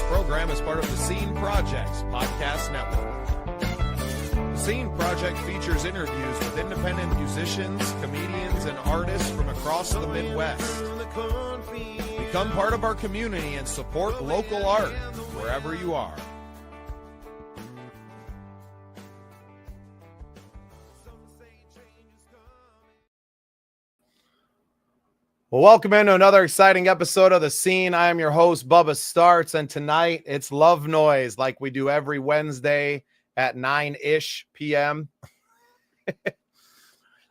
program is part of the Scene Project's podcast network. The Scene Project features interviews with independent musicians, comedians, and artists from across the Midwest. Become part of our community and support local art wherever you are. Well, welcome into another exciting episode of The Scene. I am your host, Bubba Startz, and tonight it's Love Noise like we do every Wednesday at 9-ish p.m.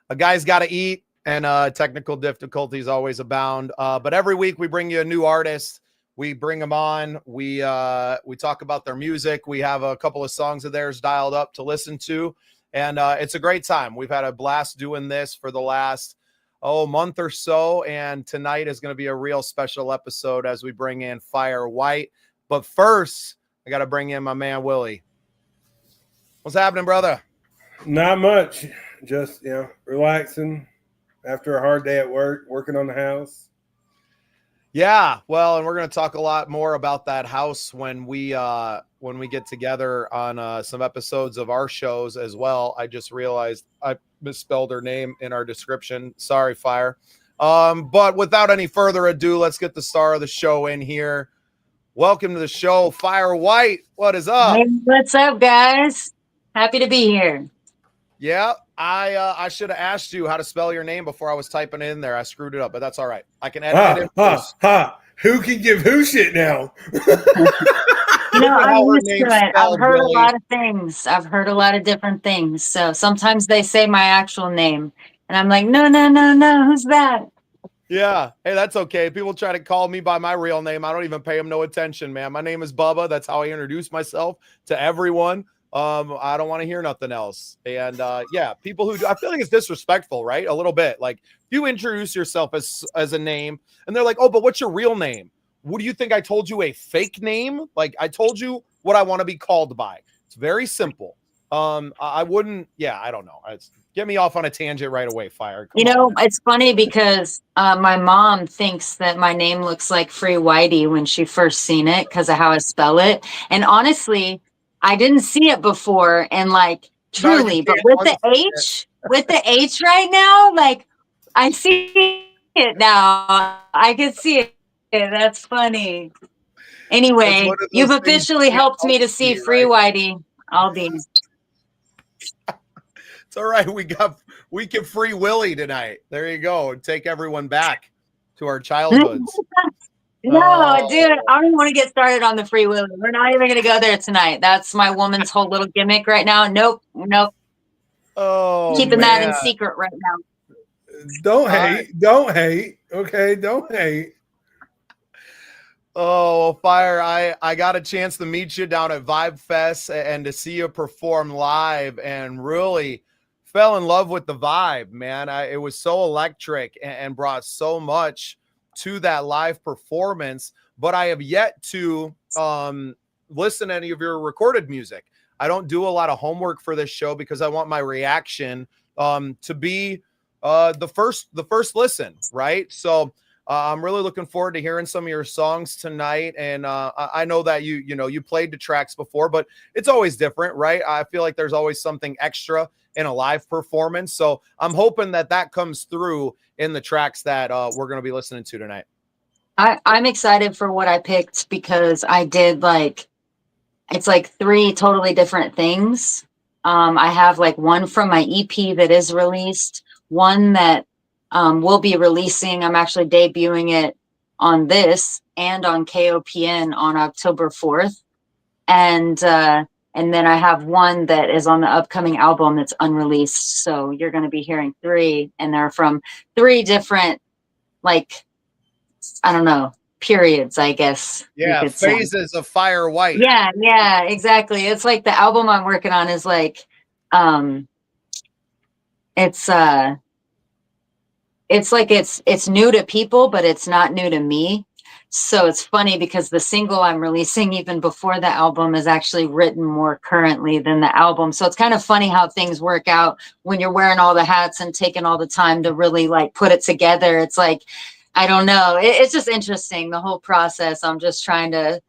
A guy's got to eat, and technical difficulties always abound. But every week we bring you a new artist. We bring them on. We talk about their music. We have a couple of songs of theirs dialed up to listen to, and it's a great time. We've had a blast doing this for the last month or so, and tonight is going to be a real special episode as we bring in Fyre Whyte. But first, I got to bring in my man Willie. What's happening, brother? Not much. Just, relaxing after a hard day at work, working on the house. Yeah, well, and we're going to talk a lot more about that house when we get together on some episodes of our shows as well. I just realized I misspelled her name in our description. Sorry, Fyre. But without any further ado, let's get the star of the show in here. Welcome to the show, Fyre Whyte. What is up? Hey, what's up, guys? Happy to be here. Yeah, I should have asked you how to spell your name before I was typing it in there. I screwed it up, but that's all right. I can edit it. Who can give who shit now? I'm used to it. I've heard a lot of things. I've heard a lot of different things. So sometimes they say my actual name, and I'm like, no. Who's that? Yeah. Hey, that's okay. People try to call me by my real name. I don't even pay them no attention, man. My name is Bubba. That's how I introduce myself to everyone. I don't want to hear nothing else. And people who do, I feel like it's disrespectful, right? A little bit. Like, you introduce yourself as a name, and they're like, oh, but what's your real name? What do you think? I told you a fake name? Like, I told you what I want to be called by. It's very simple. I wouldn't. Yeah, I don't know. Get me off on a tangent right away, Fyre. It's funny because my mom thinks that my name looks like Fyre Whyte when she first seen it because of how I spell it. And honestly, I didn't see it before, and like truly, but with the H right now, like I see it now. I can see it. That's funny. Anyway, you've officially helped me to see Fyre Whyte. All these. It's all right. We can free Willie tonight. There you go. Take everyone back to our childhoods. No, dude, I don't even want to get started on the Free Willie. We're not even going to go there tonight. That's my woman's whole little gimmick right now. Nope. Oh, keeping that in secret right now. Don't hate. Okay, don't hate. Oh, Fyre, I got a chance to meet you down at Vibe Fest and to see you perform live, and really fell in love with the vibe, man. It was so electric and brought so much to that live performance, but I have yet to listen to any of your recorded music. I don't do a lot of homework for this show because I want my reaction to be the first listen, right? So I'm really looking forward to hearing some of your songs tonight. And I know that you played the tracks before, but it's always different, right? I feel like there's always something extra in a live performance. So I'm hoping that comes through in the tracks that we're going to be listening to tonight. I'm excited for what I picked because I did it's like 3 totally different things. I have like one from my EP that is released, one that we'll be releasing. I'm actually debuting it on this and on KOPN on October 4th. And then I have one that is on the upcoming album that's unreleased. So you're going to be hearing 3, and they're from 3 different, periods, I guess. Yeah, phases of Fyre Whyte. Yeah, exactly. It's like the album I'm working on is it's new to people, but it's not new to me. So it's funny because the single I'm releasing even before the album is actually written more currently than the album. So it's kind of funny how things work out when you're wearing all the hats and taking all the time to really put it together. It's like, I don't know. It's just interesting, the whole process. I'm just trying to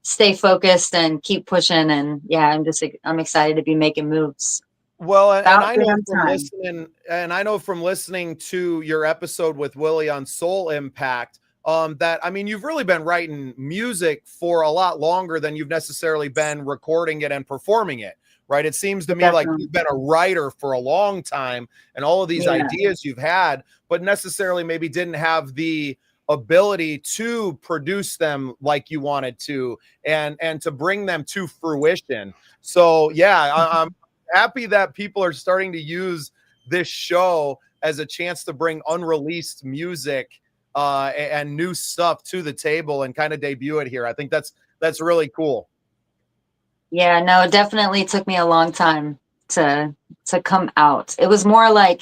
stay focused and keep pushing. And yeah, I'm excited to be making moves. Well, and About I know damn from time. listening to your episode with Willie on Soul Impact, that, I mean, you've really been writing music for a lot longer than you've necessarily been recording it and performing it, right? It seems to me like Definitely. you've been a writer for a long time, and all of these Yeah. ideas you've had, but necessarily maybe didn't have the ability to produce them like you wanted to, and to bring them to fruition. So yeah, I'm happy that people are starting to use this show as a chance to bring unreleased music and new stuff to the table and kind of debut it here. I think that's really cool. Yeah, no, it definitely took me a long time to come out. It was more like,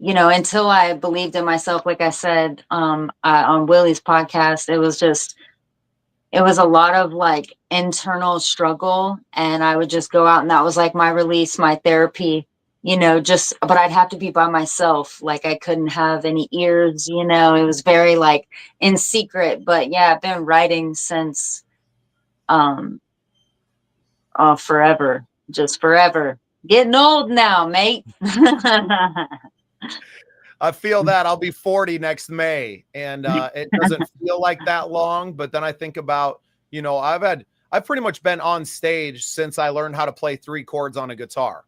you know, until I believed in myself, like I said, on Willie's podcast, it was a lot of like internal struggle, and I would just go out, and that was like my release, my therapy, you know, but I'd have to be by myself. Like I couldn't have any ears, you know, it was very like in secret. But yeah, I've been writing since, forever, just forever. Getting old now, mate. I feel that I'll be 40 next May, and it doesn't feel like that long. But then I think about, you know, I've pretty much been on stage since I learned how to play 3 chords on a guitar.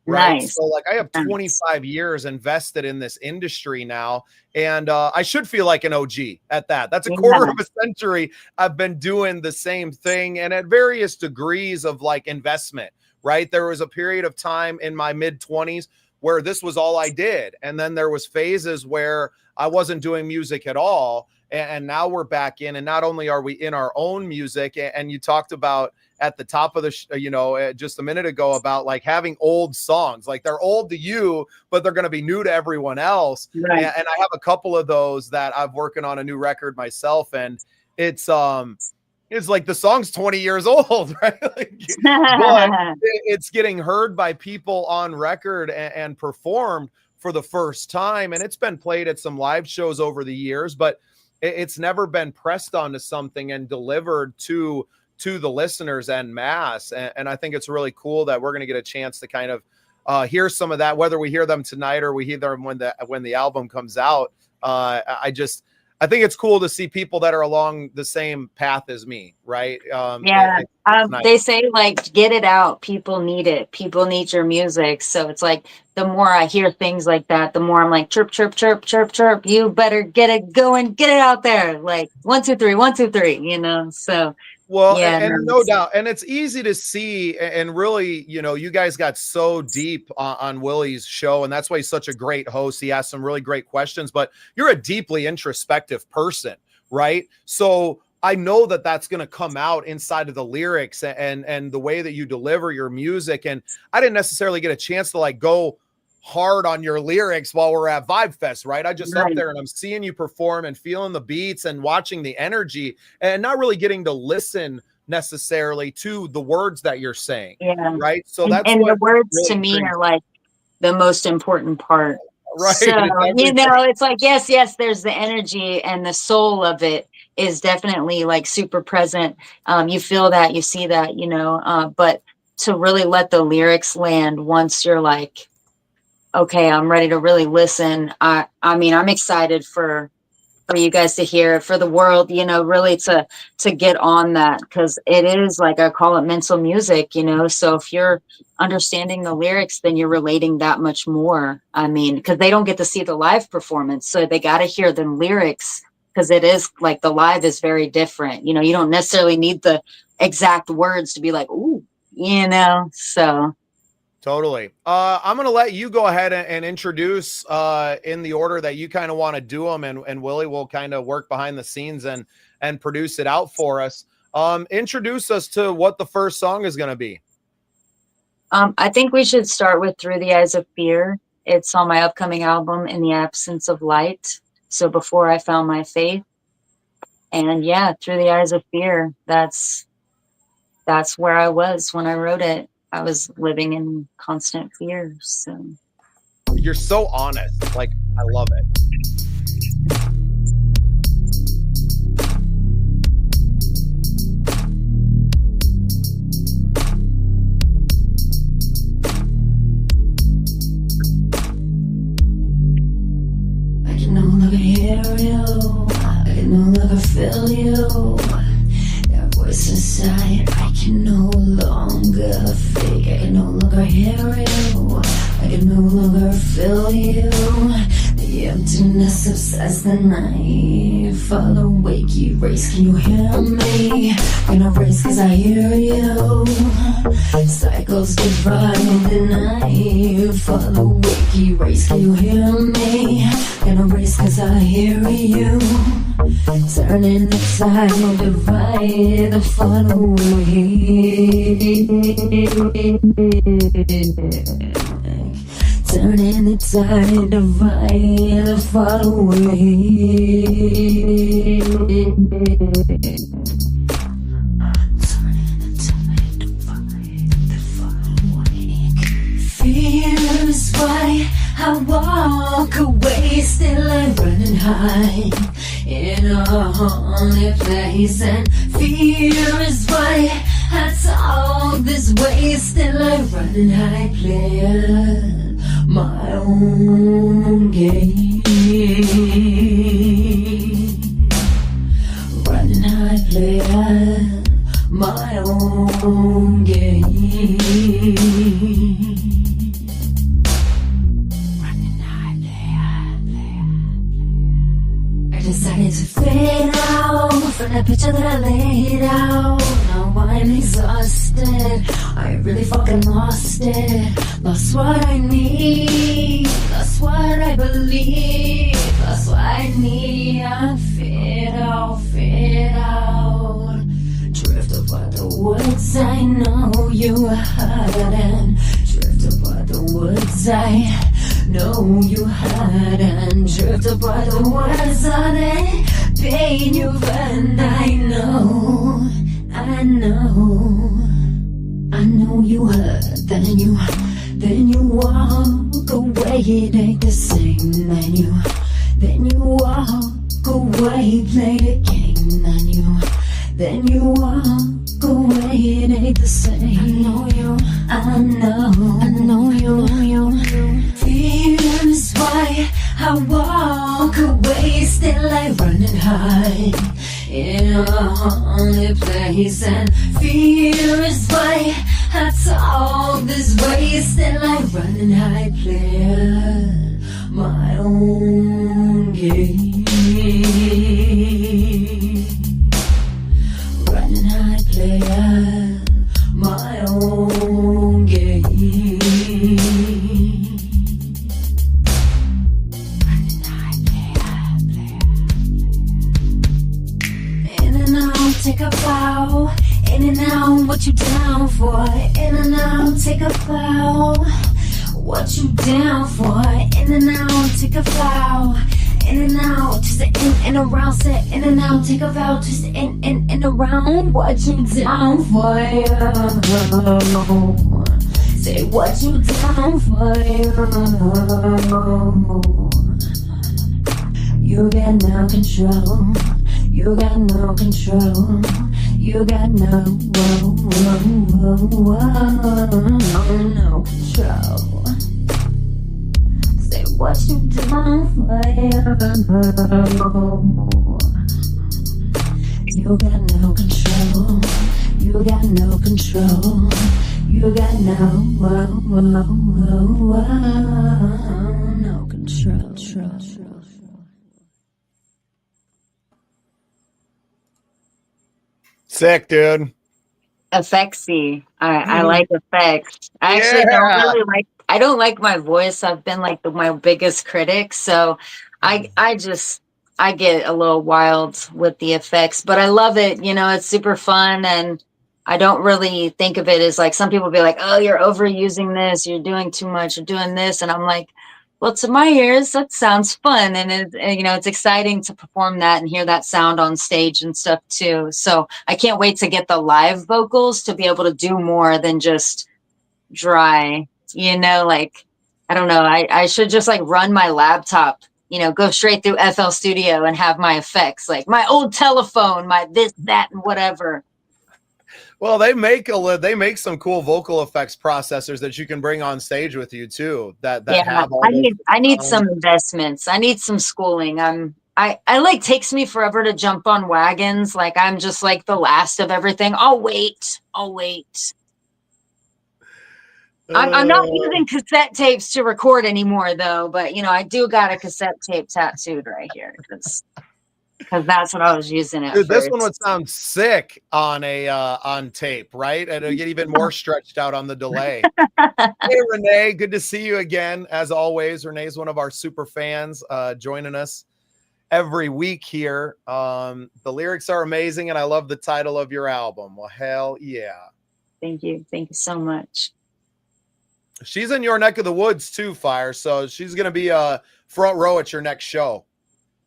Right. Nice. So like I have Nice. 25 years invested in this industry now, and I should feel like an OG at that. That's a quarter of a century I've been doing the same thing, and at various degrees of like investment, right? There was a period of time in my mid-20s where this was all I did. And then there was phases where I wasn't doing music at all. And now we're back in, and not only are we in our own music, and you talked about at the top of the just a minute ago about like having old songs, like they're old to you, but they're going to be new to everyone else. Right. And I have a couple of those that I'm working on a new record myself. And it's like the song's 20 years old, right? But it's getting heard by people on record and performed for the first time. And it's been played at some live shows over the years, but it's never been pressed onto something and delivered to the listeners en masse. And I think it's really cool that we're going to get a chance to kind of hear some of that, whether we hear them tonight or we hear them when the album comes out. I think it's cool to see people that are along the same path as me, right? Nice. They say like, get it out. People need it. People need your music. So it's like, the more I hear things like that, the more I'm like, chirp, chirp, chirp, chirp, chirp. You better get it going, get it out there. Like 1, 2, 3, 1, 2, 3, you know? So well, yeah, and no doubt. And it's easy to see, and really, you know, you guys got so deep on Willie's show, and that's why he's such a great host. He asks some really great questions, but you're a deeply introspective person, right? So I know that that's going to come out inside of the lyrics and the way that you deliver your music. And I didn't necessarily get a chance to like go hard on your lyrics while we're at Vibe Fest, right? I just up there and I'm seeing you perform and feeling the beats and watching the energy and not really getting to listen necessarily to the words that you're saying. Yeah. Right. So and the words really to me are like the most important part. Right. So, you know, it's like, yes, there's the energy, and the soul of it is definitely like super present. You feel that, you see that, you know, but to really let the lyrics land once you're like, okay, I'm ready to really listen. I mean, I'm excited for you guys to hear it, for the world, you know, really to get on that, because it is like, I call it mental music, you know. So if you're understanding the lyrics, then you're relating that much more. I mean, because they don't get to see the live performance, so they got to hear the lyrics, because it is like the live is very different. You know, you don't necessarily need the exact words to be like, ooh, you know, so. Totally. I'm going to let you go ahead and introduce in the order that you kind of want to do them. And Willie will kind of work behind the scenes and produce it out for us. Introduce us to what the first song is going to be. I think we should start with Through the Eyes of Fear. It's on my upcoming album, In the Absence of Light. So Before I Found My Faith. And yeah, Through the Eyes of Fear. That's where I was when I wrote it. I was living in constant fear. So you're so honest. Like, I love it. you. That voice inside, I can no longer fake. I can no longer hear you. I can no longer feel you. The emptiness obsessed the night. Follow, wake, erase. Can you hear me? Gonna race cause I hear you. Cycles divide the night. Follow, wake, erase. Can you hear me? Gonna race cause I hear you. Turning the tide, divide. Follow, turning the tide, divide, follow Fear is why I walk away, still I'm running high in a lonely place. And fear is why I talk this way, still I'm running high, playing my own game. Running high, playing my own game. Running high, I decided to fade out from that picture that I laid out. Now I'm exhausted, I really fucking lost it. Lost what I need, lost what I believe, lost what I need. I'm fade out, drift apart the woods. I know you hadn't. Drift apart the woods. I know you hadn't. Drift apart the woods on it. Pain you've earned. I know you hurt. Then you walk away. It ain't the same. Then you walk away. Play the game. Then you walk away. It ain't the same. I know you. Fear is why I walk away, still I'm running high in a lonely place. And fear is why I talk this way, still I'm running high, playing my own game. Running high, playing my own game. Take a bow, in and out, what you down for? In and out, take a bow, what you down for? In and out, take a bow, in and out, just in and around, say in and out, take a bow, just in and around, what you down for? Say what you down for? You got no control. You got no control. You got no control. Say what you done for. You got no control. You got no control. You got no control. Sick, dude. Effectsy. I like effects. I actually don't really like. I don't like my voice. I've been like my biggest critic, so I get a little wild with the effects, but I love it. You know, it's super fun, and I don't really think of it as like some people be like, "Oh, you're overusing this. You're doing too much. You're doing this," and I'm like, well, to my ears, that sounds fun. And it's exciting to perform that and hear that sound on stage and stuff too. So I can't wait to get the live vocals to be able to do more than just dry, like, I don't know. I should just like run my laptop, go straight through FL Studio and have my effects, like my old telephone, my this, that, and whatever. Well, they make some cool vocal effects processors that you can bring on stage with you too. That have all I need some investments. I need some schooling. I'm I like takes me forever to jump on wagons. Like I'm just like the last of everything. I'll wait. I'm not using cassette tapes to record anymore though, but you know, I do got a cassette tape tattooed right here because that's what I was using at Dude, this first. one would sound sick on a on tape, right? And it'll get even more stretched out on the delay. Hey Renee, good to see you again. As always, Renee's one of our super fans, joining us every week here. The lyrics are amazing, and I love the title of your album. Well, hell yeah. Thank you so much. She's in your neck of the woods too, Fyre. So she's gonna be front row at your next show.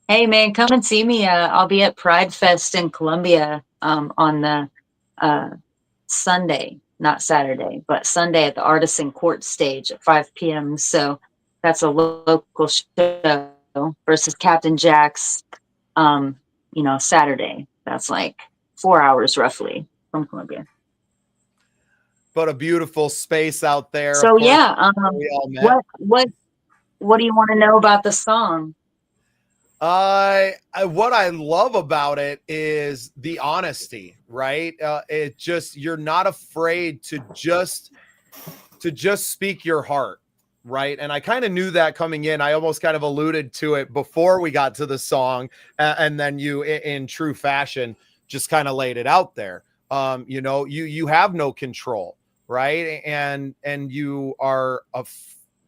Hey man, come and see me. I'll be at Pride Fest in Columbia on the Sunday, not Saturday, but Sunday at the Artisan Court stage at 5 p.m. So that's a local show versus Captain Jack's, Saturday. That's like 4 hours roughly from Columbia. But a beautiful space out there. So yeah, what do you want to know about the song? What I love about it is the honesty, right? It just, you're not afraid to just speak your heart, right? And I kind of knew that coming in. I almost kind of alluded to it before we got to the song, and then you, in true fashion, just kind of laid it out there. You have no control, right? And you are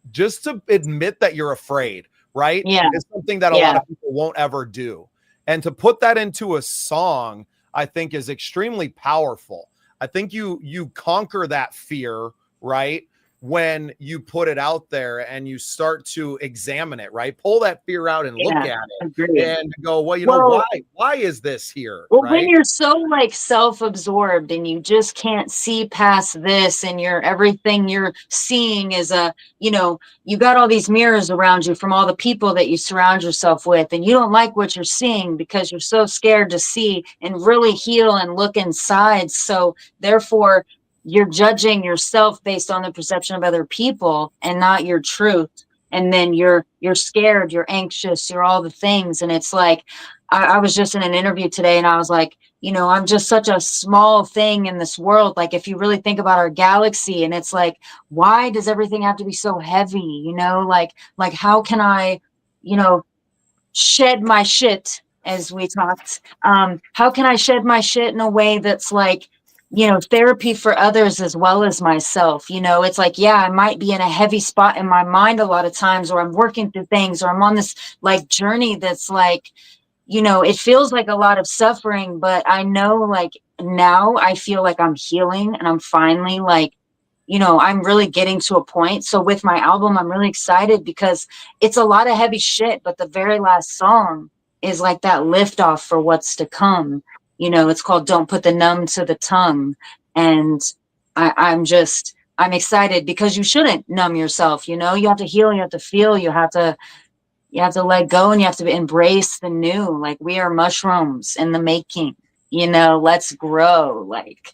just to admit that you're afraid, right? Yeah. It's something that a lot of people won't ever do. And to put that into a song, I think is extremely powerful. I think you conquer that fear, right? When you put it out there and you start to examine it, right? Pull that fear out and look at it. Agreed. And go, well, why is this here? Well, right? when you're so like self-absorbed and you just can't see past this, and everything you're seeing is you got all these mirrors around you from all the people that you surround yourself with, and you don't like what you're seeing because you're so scared to see and really heal and look inside. So therefore, you're judging yourself based on the perception of other people and not your truth. And then you're scared, you're anxious, you're all the things. And it's like, I was just in an interview today and I was like, I'm just such a small thing in this world. Like, if you really think about our galaxy, and it's like, why does everything have to be so heavy? Like how can I, shed my shit, as we talked? How can I shed my shit in a way that's like, therapy for others as well as myself? It's like, yeah, I might be in a heavy spot in my mind a lot of times, or I'm working through things, or I'm on this like journey that's like, it feels like a lot of suffering, but I know like now I feel like I'm healing and I'm finally like, I'm really getting to a point. So with my album, I'm really excited because it's a lot of heavy shit, but the very last song is like that liftoff for what's to come. It's called Don't Put the Numb to the Tongue. And I'm excited because you shouldn't numb yourself. You have to heal, you have to feel, you have to let go, and you have to embrace the new. Like, we are mushrooms in the making, let's grow. Like,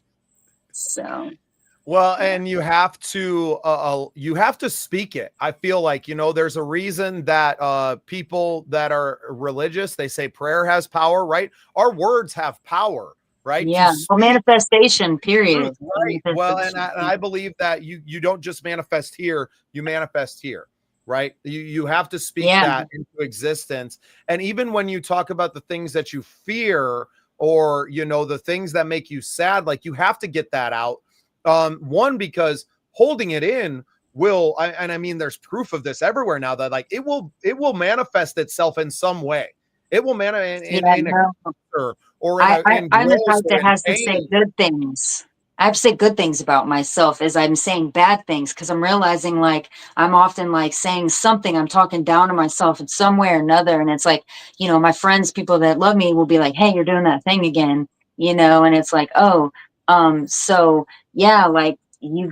so. Well, and you have to speak it. I feel like, there's a reason that people that are religious, they say prayer has power, right? Our words have power, right? Yeah. Well, manifestation, period. Right. Well, and I believe that you don't just manifest here, you manifest here, right? You have to speak that into existence. And even when you talk about the things that you fear, or, the things that make you sad, like, you have to get that out. One, because holding it in will, and I mean, there's proof of this everywhere now, that like it will manifest itself in some way. It will manifest in a culture, or I'm the type that has to say good things. I have to say good things about myself as I'm saying bad things, because I'm realizing like I'm often like saying something, I'm talking down to myself in some way or another. And it's like, my friends, people that love me will be like, hey, you're doing that thing again, and it's like, oh, so yeah, like you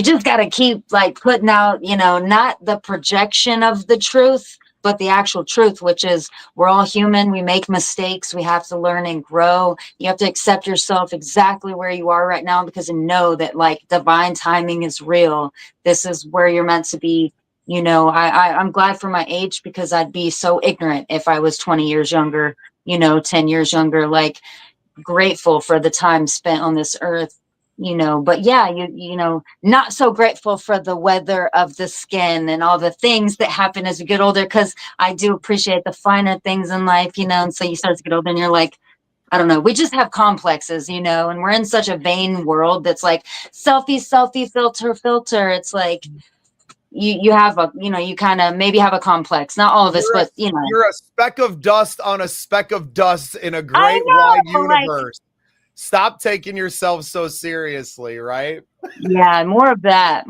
just gotta keep like putting out, not the projection of the truth, but the actual truth, which is we're all human. We make mistakes. We have to learn and grow. You have to accept yourself exactly where you are right now, because you know that like divine timing is real. This is where you're meant to be, You know, I'm glad for my age because I'd be so ignorant if I was 20 years younger, you know, 10 years younger, like grateful for the time spent on this earth, you know. But yeah, you know, not so grateful for the weather of the skin and all the things that happen as we get older, because I do appreciate the finer things in life, you know. And so you start to get older and you're like, I don't know, we just have complexes, you know, and we're in such a vain world that's like selfie, filter. It's like you have a, you know, you kind of maybe have a complex. Not all of us, but you know. You're a speck of dust on a speck of dust in a I great know, wide like, universe. Stop taking yourself so seriously, right? yeah, more of that.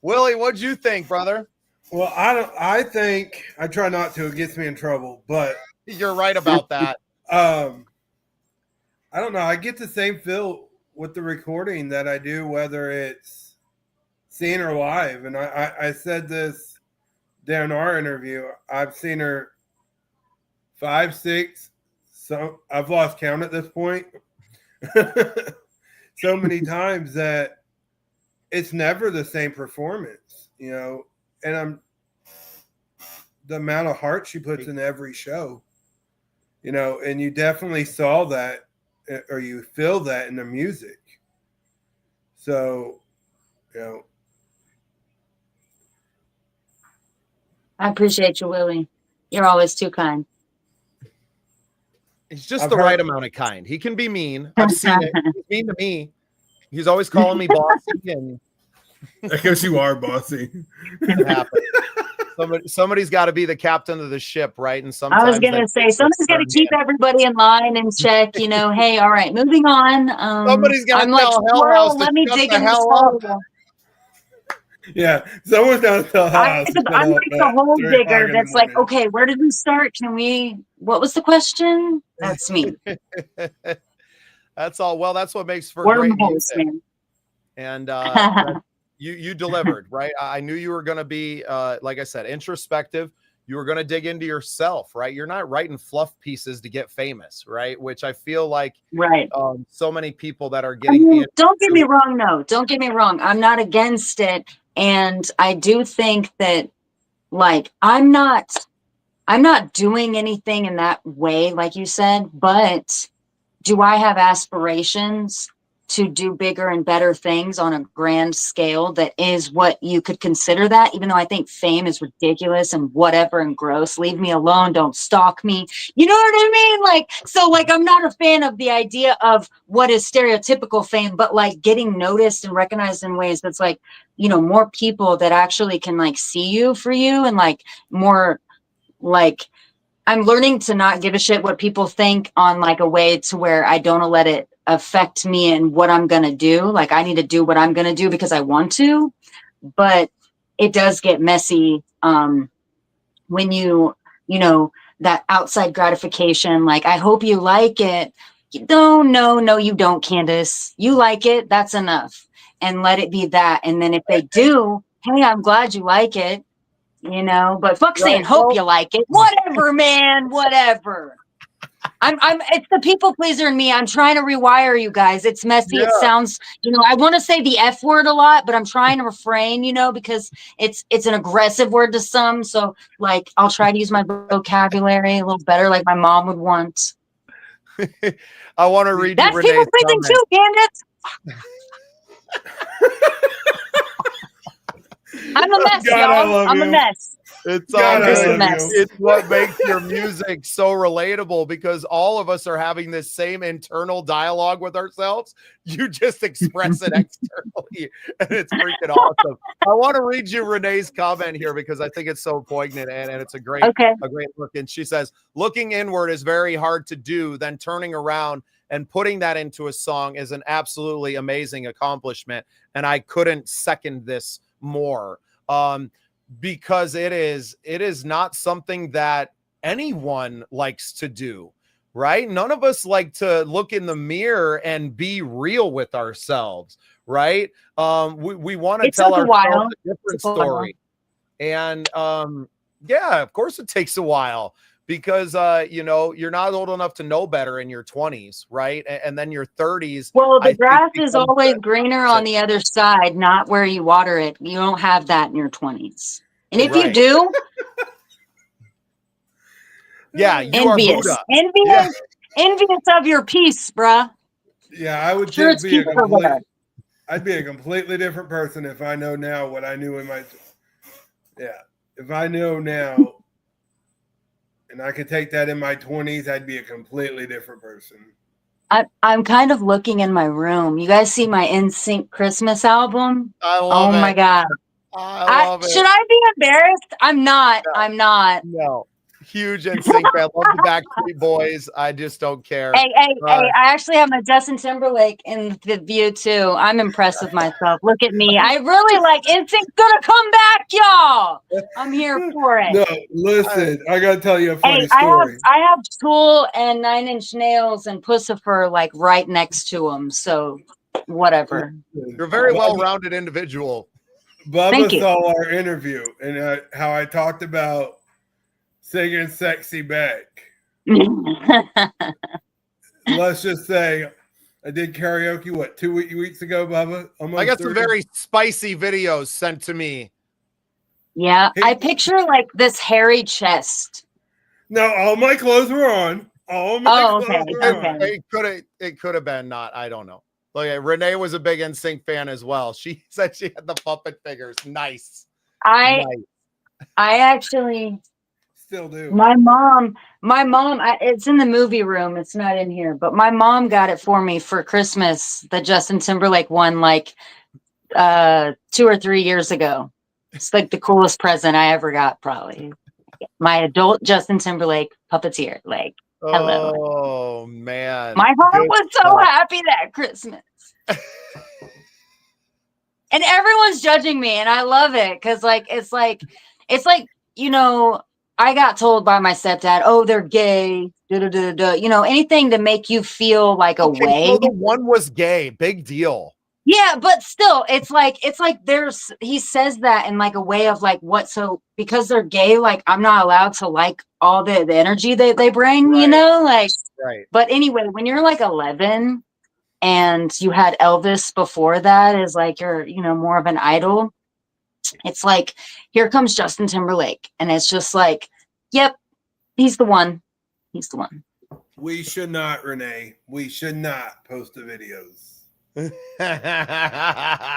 Willie, what'd you think, brother? Well, I think I try not to. It gets me in trouble, but You're right about that. I don't know. I get the same feel with the recording that I do, whether it's seeing her live. And I said this during our interview. I've seen her 5, 6. So I've lost count at this point. So many times that it's never the same performance, you know. And the amount of heart she puts in every show, you know, and you definitely saw that, or you feel that in the music. So, you know, I appreciate you, Willie. You're always too kind. He's just the right amount of kind. He can be mean. I've seen it. He's mean to me. He's always calling me bossy, and because you are bossy. it happens. Somebody's got to be the captain of the ship, right? And sometimes I was gonna say somebody's got to keep everybody in line and check. You know, hey, all right, moving on. Somebody's got to tell like, Hell House to let me shut dig the in this hell hole. up. Yeah, someone's got to tell I'm House. like the hole digger that's like, okay, where did we start? What was the question? That's me. That's all. Well, that's what makes for Wormholes, great music. man. And you delivered, right? I knew you were going to be, like I said, introspective. You were going to dig into yourself, right? You're not writing fluff pieces to get famous, right? Which I feel like, right. So many people that are getting. Don't get me wrong, though. Don't get me wrong. I'm not against it, and I do think that, like, I'm not doing anything in that way, like you said. But do I have aspirations to do bigger and better things on a grand scale? That is what you could consider that, even though I think fame is ridiculous and whatever and gross. Leave me alone. Don't stalk me. You know what I mean? Like, so like, I'm not a fan of the idea of what is stereotypical fame, but like getting noticed and recognized in ways that's like, you know, more people that actually can like see you for you, and like more like, I'm learning to not give a shit what people think on like a way to where I don't let it affect me and what I'm going to do. Like, I need to do what I'm going to do because I want to, but it does get messy. When you know, that outside gratification, like, I hope you like it. No, you don't, Candace. You like it. That's enough. And let it be that. And then if they do, hey, I'm glad you like it. You know, but fuck saying hope you like it. Whatever, man, whatever. It's the people pleaser in me. I'm trying to rewire you guys. It's messy. It sounds, you know, I want to say the F word a lot, but I'm trying to refrain, you know, because it's an aggressive word to some. So like, I'll try to use my vocabulary a little better, like my mom would want. I want to read that's you people pleasing too, Candace. I'm a mess, y'all. I'm a mess. It's it's what makes your music so relatable, because all of us are having this same internal dialogue with ourselves. You just express it externally, and it's freaking awesome. I want to read you Renee's comment here because I think it's so poignant, and it's a great look. And she says, looking inward is very hard to do. Then turning around and putting that into a song is an absolutely amazing accomplishment. And I couldn't second this more. Because it is not something that anyone likes to do, right? None of us like to look in the mirror and be real with ourselves, right? We want to tell ourselves a different story. And yeah, of course it takes a while, because you know, you're not old enough to know better in your 20s, right? And then your 30s. Well, I the think grass is becomes always the- greener on the other side, not where you water it. You don't have that in your 20s. And if you Right. do, Yeah, you are envious. Buddha. Envious. Yeah. Envious of your peace, bruh. Yeah, I would Sure, think it's be a cute for complete. that. I'd be a completely different person if I know now what I knew in my. Yeah, if I know now, and I could take that in my 20s, I'd be a completely different person. I'm kind of looking in my room. You guys see my NSYNC Christmas album? I love Oh it. my God. I love it. Should I be embarrassed? I'm not. I'm not. No. Huge NSYNC fan. Love the Backstreet Boys. I just don't care. Hey, I actually have my Justin Timberlake in the view too. I'm impressed with myself. Look at me. I really like NSYNC's gonna come back, y'all. I'm here for it. No, listen, I gotta tell you a funny Hey, story. I have Tool and Nine Inch Nails and Pussifer like right next to them. So whatever. You're a very well-rounded individual. Bubba saw our interview and how I talked about singing "Sexy Back." Let's just say I did karaoke, what, 2 weeks ago, Bubba? Almost I got some 30? very spicy videos sent to me. Yeah, I picture like this hairy chest. No, all my clothes were on. All my clothes were on. It could have been not. I don't know. Look, Renee was a big NSYNC fan as well. She said she had the puppet figures. Nice. I actually still do. My mom, it's in the movie room. It's not in here, but my mom got it for me for Christmas. The Justin Timberlake one, like 2 or 3 years ago. It's like the coolest present I ever got, probably. My adult Justin Timberlake puppeteer. Like, hello. Oh man. My heart was so happy that Christmas. And everyone's judging me, and I love it because it's like, you know, I got told by my stepdad, oh, they're gay, you know, anything to make you feel like a way. So the one was gay, big deal. Yeah, but still, it's like he says that in like a way of like, what, so because they're gay, like I'm not allowed to like all the energy they bring, right. You know, like, right. But anyway, when you're like 11 and you had Elvis before that is like you're, you know, more of an idol. It's like, here comes Justin Timberlake. And it's just like, yep, he's the one. He's the one. We should not, Renee. We should not post the videos.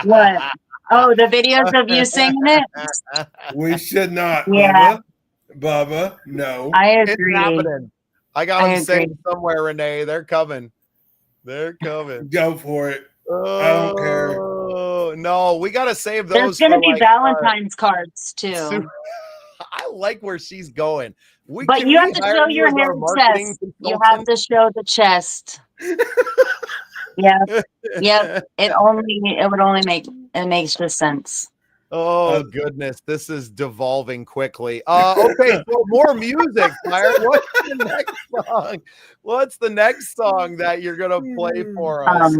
What? Oh, the videos of you singing it? We should not, yeah. Bubba, no. I agree. It's happening. I got them saved somewhere, Renee. They're coming. They're coming. Go for it. I don't care. No, we got to save those. There's going to be Valentine's cards too. I like where she's going. But you have to show your hair chest. You have to show the chest. Yeah. Yep. It makes just sense. Oh goodness, this is devolving quickly. Okay, so more music, Fyre. What's the next song? What's the next song that you're gonna play for us?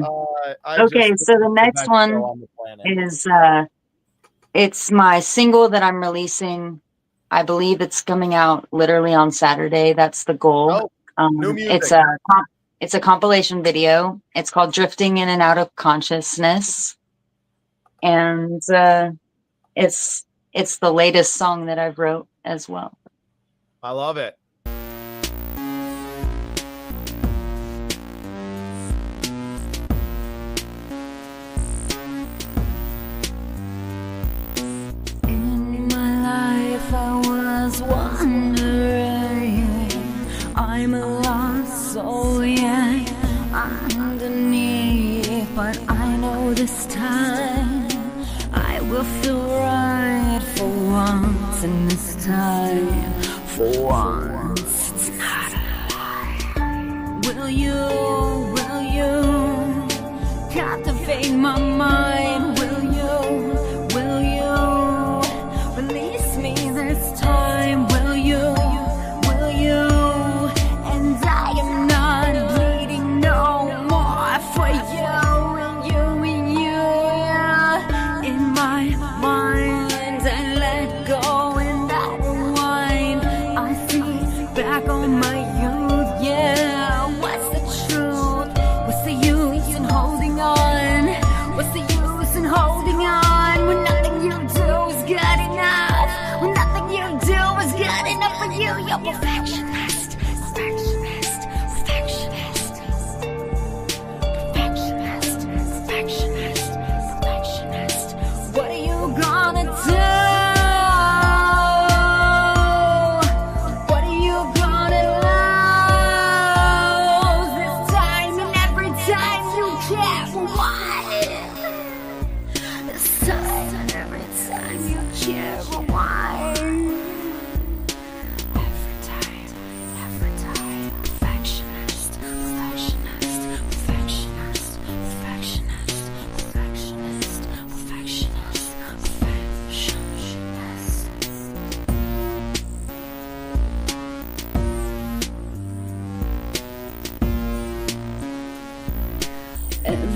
Okay, so the next one is it's my single that I'm releasing. I believe it's coming out literally on Saturday. That's the goal. New music. It's a compilation video. It's called Drifting In and Out of Consciousness. And it's the latest song that I've wrote as well. I love it. In my life I was wondering, I'm a lost soul, yeah, underneath, but I know this time I will feel right for once, and this time, for once, it's not a lie. Will you captivate my mind? Will you release me this time? Will you? And I am not bleeding no more for you and you, yeah. In my mind I let go and I rewind. I see back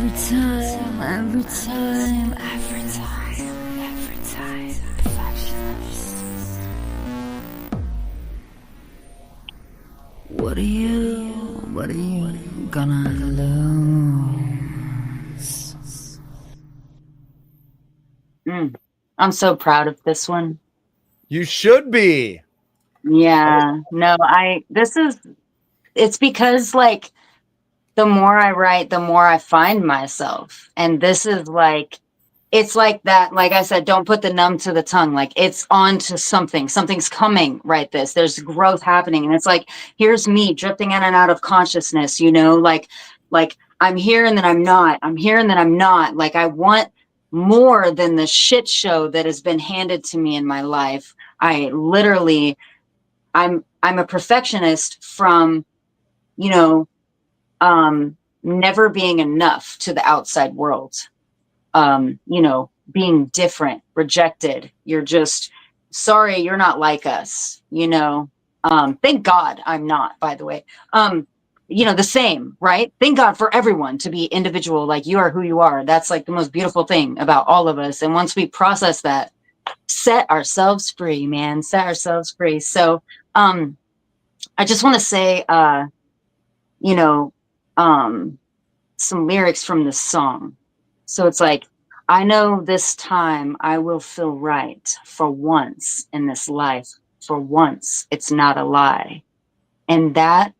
every time, every time, every time, every time. Perfectionist. What are you gonna lose? I'm so proud of this one. You should be. Yeah, no, it's because like the more I write, the more I find myself. And this is like, it's like that, like I said, don't put the numb to the tongue. Like it's on to something. Something's coming, right? There's growth happening. And it's like, here's me drifting in and out of consciousness, you know, like I'm here and then I'm not. I'm here and then I'm not. Like I want more than the shit show that has been handed to me in my life. I'm a perfectionist from, you know, never being enough to the outside world. You know, being different, rejected. You're just sorry, you're not like us, you know. Thank God I'm not, by the way. You know, the same, right? Thank God for everyone to be individual, like you are who you are. That's like the most beautiful thing about all of us. And once we process that, set ourselves free, man, set ourselves free. So I just want to say you know, some lyrics from this song. So it's like, I know this time I will feel right for once in this life. For once, it's not a lie. And that,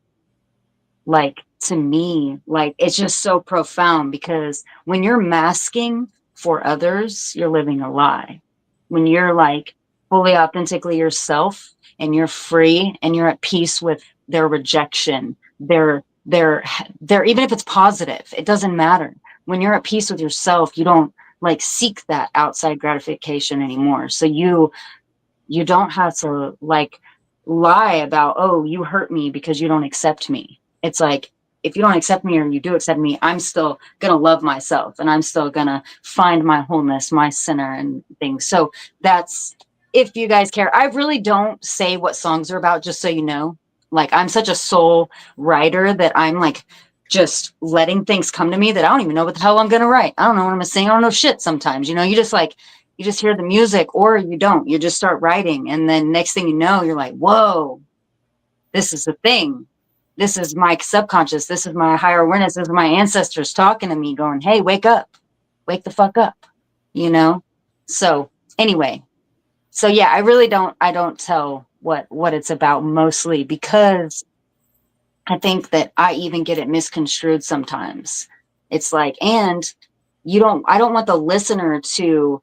like, to me, like, it's just so profound because when you're masking for others, you're living a lie. When you're like fully authentically yourself and you're free and you're at peace with their rejection, their even if it's positive, it doesn't matter. When you're at peace with yourself, you don't like seek that outside gratification anymore. So you don't have to like lie about, oh, you hurt me because you don't accept me. It's like, if you don't accept me or you do accept me, I'm still gonna love myself and I'm still gonna find my wholeness, my center and things. So that's, if you guys care. I really don't say what songs are about, just so you know. Like, I'm such a soul writer that I'm like just letting things come to me that I don't even know what the hell I'm gonna write. I don't know what I'm gonna sing. I don't know shit sometimes. You know, you just hear the music or you don't. You just start writing. And then next thing you know, you're like, whoa, this is the thing. This is my subconscious. This is my higher awareness. This is my ancestors talking to me going, hey, wake up, wake the fuck up, you know? So anyway, so yeah, I don't tell what it's about mostly because I think that I even get it misconstrued sometimes. It's like, and I don't want the listener to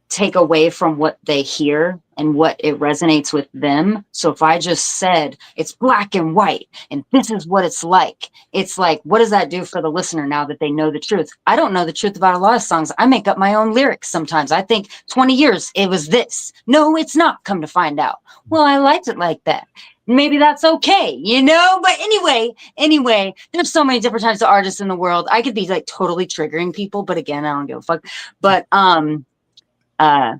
take away from what they hear and what it resonates with them. So if I just said it's black and white and this is what it's like, what does that do for the listener now that they know the truth? I don't know the truth about a lot of songs. I make up my own lyrics sometimes. I think 20 years it was this. No, it's not, come to find out. Well, I liked it like that. Maybe that's okay, you know? But anyway, there's so many different types of artists in the world. I could be like totally triggering people, but again, I don't give a fuck. But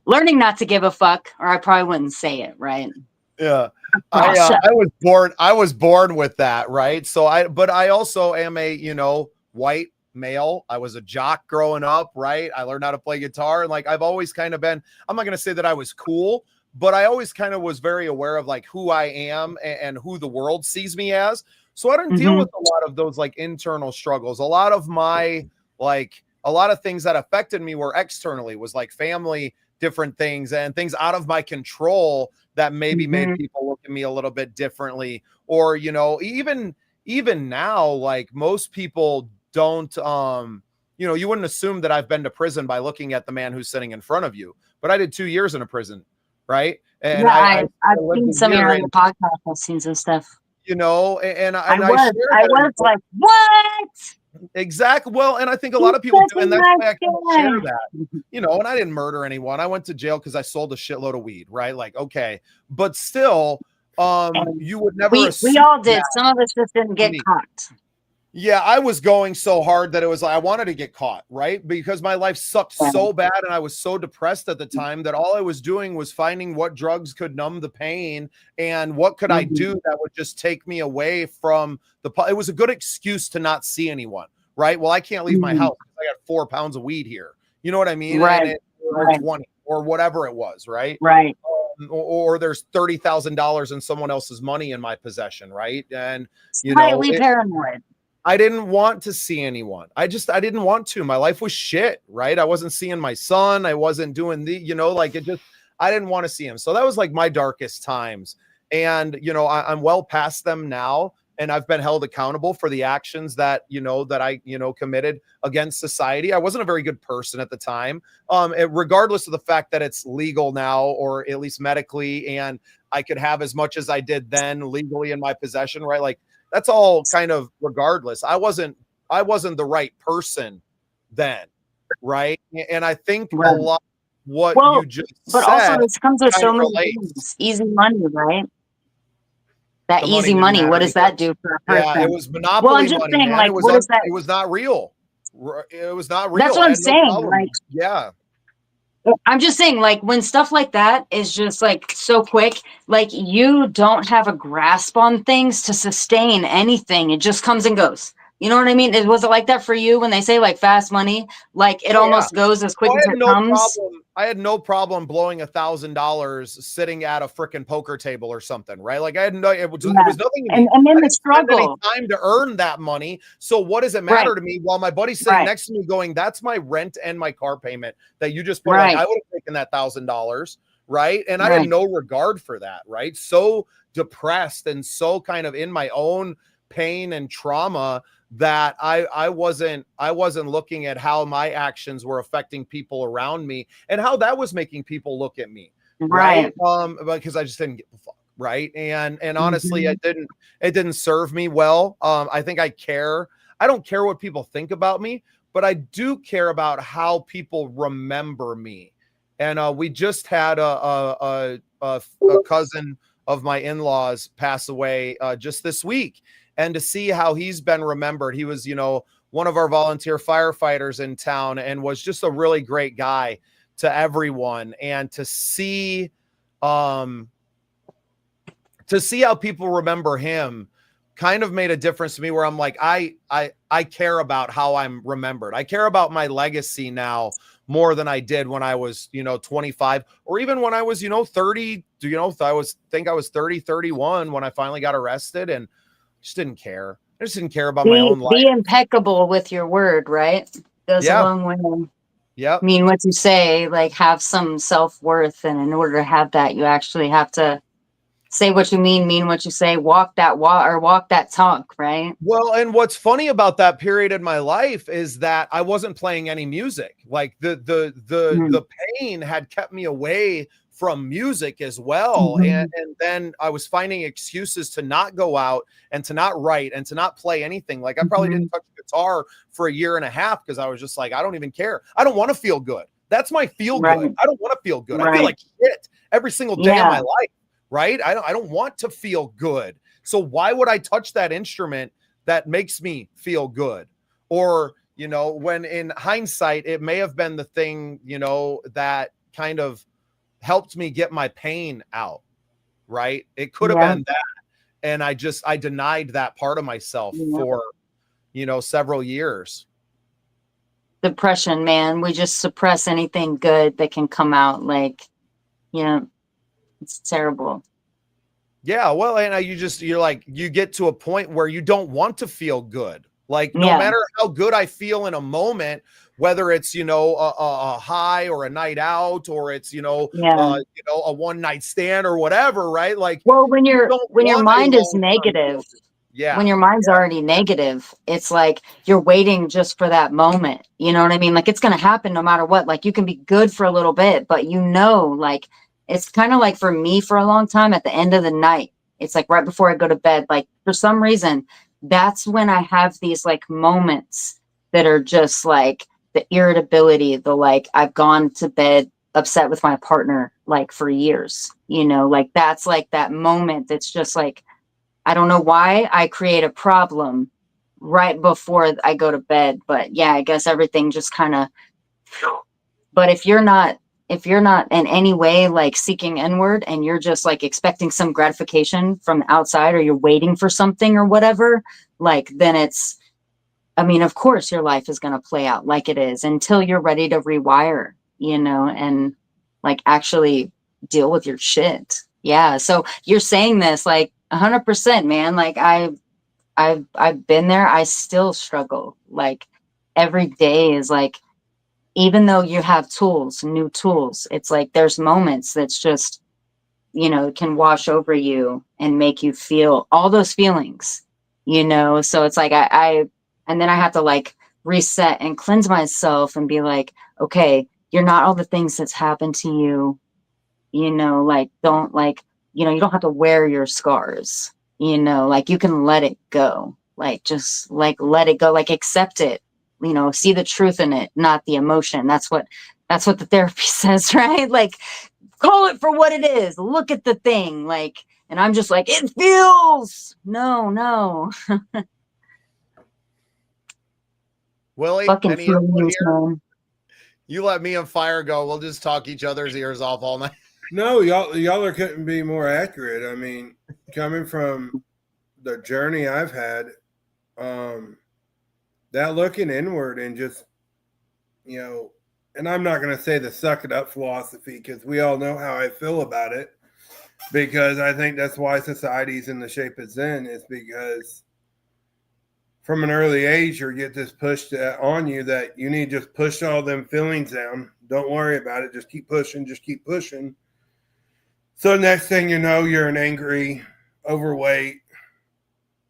learning not to give a fuck, or I probably wouldn't say it, right? Yeah. I was born with that, right? But I also am a, you know, white male. I was a jock growing up, right? I learned how to play guitar, and like I've always kind of been, I'm not going to say that I was cool, but I always kind of was very aware of like who I am and who the world sees me as. So I didn't deal with a lot of those like internal struggles. A lot of things that affected me were externally, was like family, different things and things out of my control that maybe made people look at me a little bit differently. Or, you know, even now, like most people don't, you know, you wouldn't assume that I've been to prison by looking at the man who's sitting in front of you, but I did 2 years in a prison. Right. And yeah, I've seen some of your podcasts. I've seen some stuff. You know, I was like, what? Exactly. Well, and I think a lot of people do, and that's why I can share that. You know, and I didn't murder anyone. I went to jail because I sold a shitload of weed, right? Like, okay, but still, you would never. We all did. Some of us just didn't get caught. Yeah, I was going so hard that it was like I wanted to get caught, right? Because my life sucked so bad and I was so depressed at the time that all I was doing was finding what drugs could numb the pain and what could I do that would just take me away from it was a good excuse to not see anyone, right? Well, I can't leave my house because I got 4 pounds of weed here. You know what I mean? Right. Or 20 or whatever it was, right? Right. Or there's $30,000 in someone else's money in my possession, right? And Slightly paranoid. I didn't want to see anyone. I didn't want to. My life was shit, right? I wasn't seeing my son. I wasn't doing I didn't want to see him. So that was like my darkest times. And, I'm well past them now. And I've been held accountable for the actions that I committed against society. I wasn't a very good person at the time, regardless of the fact that it's legal now, or at least medically, and I could have as much as I did then legally in my possession, right? Like, that's all kind of regardless. I wasn't the right person then, right? And I think a lot what you just but said, also this comes with so many things. Easy money, right? That easy money, what does that do for a person? Yeah, it was monopoly I'm just money, saying, man. like, It was not real. It was not real. That's what I'm saying. Like, yeah. I'm just saying, like, when stuff like that is just like so quick, like, you don't have a grasp on things to sustain anything. It just comes and goes. You know what I mean? Was it like that for you when they say like fast money? Like, it almost goes as quick as it comes. I had no problem blowing $1,000 sitting at a freaking poker table or something, right? Like, it was nothing. And then the struggle. Time to earn that money. So what does it matter to me? While my buddy's sitting next to me going, "That's my rent and my car payment that you just put." Like, I would have taken that $1,000, right? And I had no regard for that, right? So depressed and so kind of in my own pain and trauma that I wasn't looking at how my actions were affecting people around me and how that was making people look at me. Right. Because I just didn't get the fuck. Right. And honestly, it didn't serve me well. I think I don't care what people think about me, but I do care about how people remember me. And we just had a cousin of my in-laws pass away just this week. And to see how he's been remembered, he was, one of our volunteer firefighters in town and was just a really great guy to everyone. And to see how people remember him kind of made a difference to me, where I'm like, I care about how I'm remembered. I care about my legacy now more than I did when I was, 25, or even when I was, 30, I was 30, 31 when I finally got arrested, and just didn't care. I just didn't care about my own life. Be impeccable with your word, right? Goes a long way. Yeah. I mean, what you say, like, have some self-worth. And in order to have that, you actually have to say what you mean what you say, walk that talk, right? Well, and what's funny about that period in my life is that I wasn't playing any music. Like, the pain had kept me away from music as well. And then I was finding excuses to not go out and to not write and to not play anything. Like, I probably didn't touch a guitar for a year and a half because I was just like, I don't even care. I don't want to feel good. That's my feel good. I don't want to feel good. I feel like shit every single day of my life. Right. I don't want to feel good. So why would I touch that instrument that makes me feel good? Or, when in hindsight, it may have been the thing, that kind of helped me get my pain out. Right. It could have been that. And I denied that part of myself for, several years. Depression, man. We just suppress anything good that can come out. Like, it's terrible. Yeah, well, and you get to a point where you don't want to feel good. Like, no matter how good I feel in a moment, whether it's, a high or a night out, or it's, a one night stand or whatever, right? Like, well, when your mind is negative, when your mind's already negative, it's like you're waiting just for that moment. You know what I mean? Like, it's going to happen no matter what. Like, you can be good for a little bit, but like, it's kind of like for me for a long time at the end of the night, it's like right before I go to bed, like, for some reason, that's when I have these like moments that are just like the irritability, the like, I've gone to bed upset with my partner, like, for years, like, that's like that moment. That's just like, I don't know why I create a problem right before I go to bed. But yeah, I guess everything just kind of, but if you're not in any way like seeking inward, and you're just like expecting some gratification from the outside, or you're waiting for something or whatever, like, then it's I mean, of course your life is going to play out like it is until you're ready to rewire, and like actually deal with your shit. Yeah. So you're saying this like 100%, man. Like I've been there. I still struggle. Like every day is like, even though you have tools, new tools, it's like there's moments that's just, can wash over you and make you feel all those feelings, So it's like and then I have to like reset and cleanse myself and be like, okay, you're not all the things that's happened to you, like don't like, you don't have to wear your scars, like you can let it go, like just like let it go, like accept it, see the truth in it, not the emotion. That's what the therapy says, right? Like call it for what it is, look at the thing, like, and I'm just like, it feels no. Willie, Fucking any input feelings, here? man. You let me and Fyre go. We'll just talk each other's ears off all night. No, y'all couldn't be more accurate. I mean, coming from the journey I've had, that looking inward and just, and I'm not going to say the suck it up philosophy because we all know how I feel about it, because I think that's why society's in the shape it's in, is because from an early age you get this pushed on you that you need to just push all them feelings down. Don't worry about it. Just keep pushing. Just keep pushing. So next thing you know, you're an angry, overweight,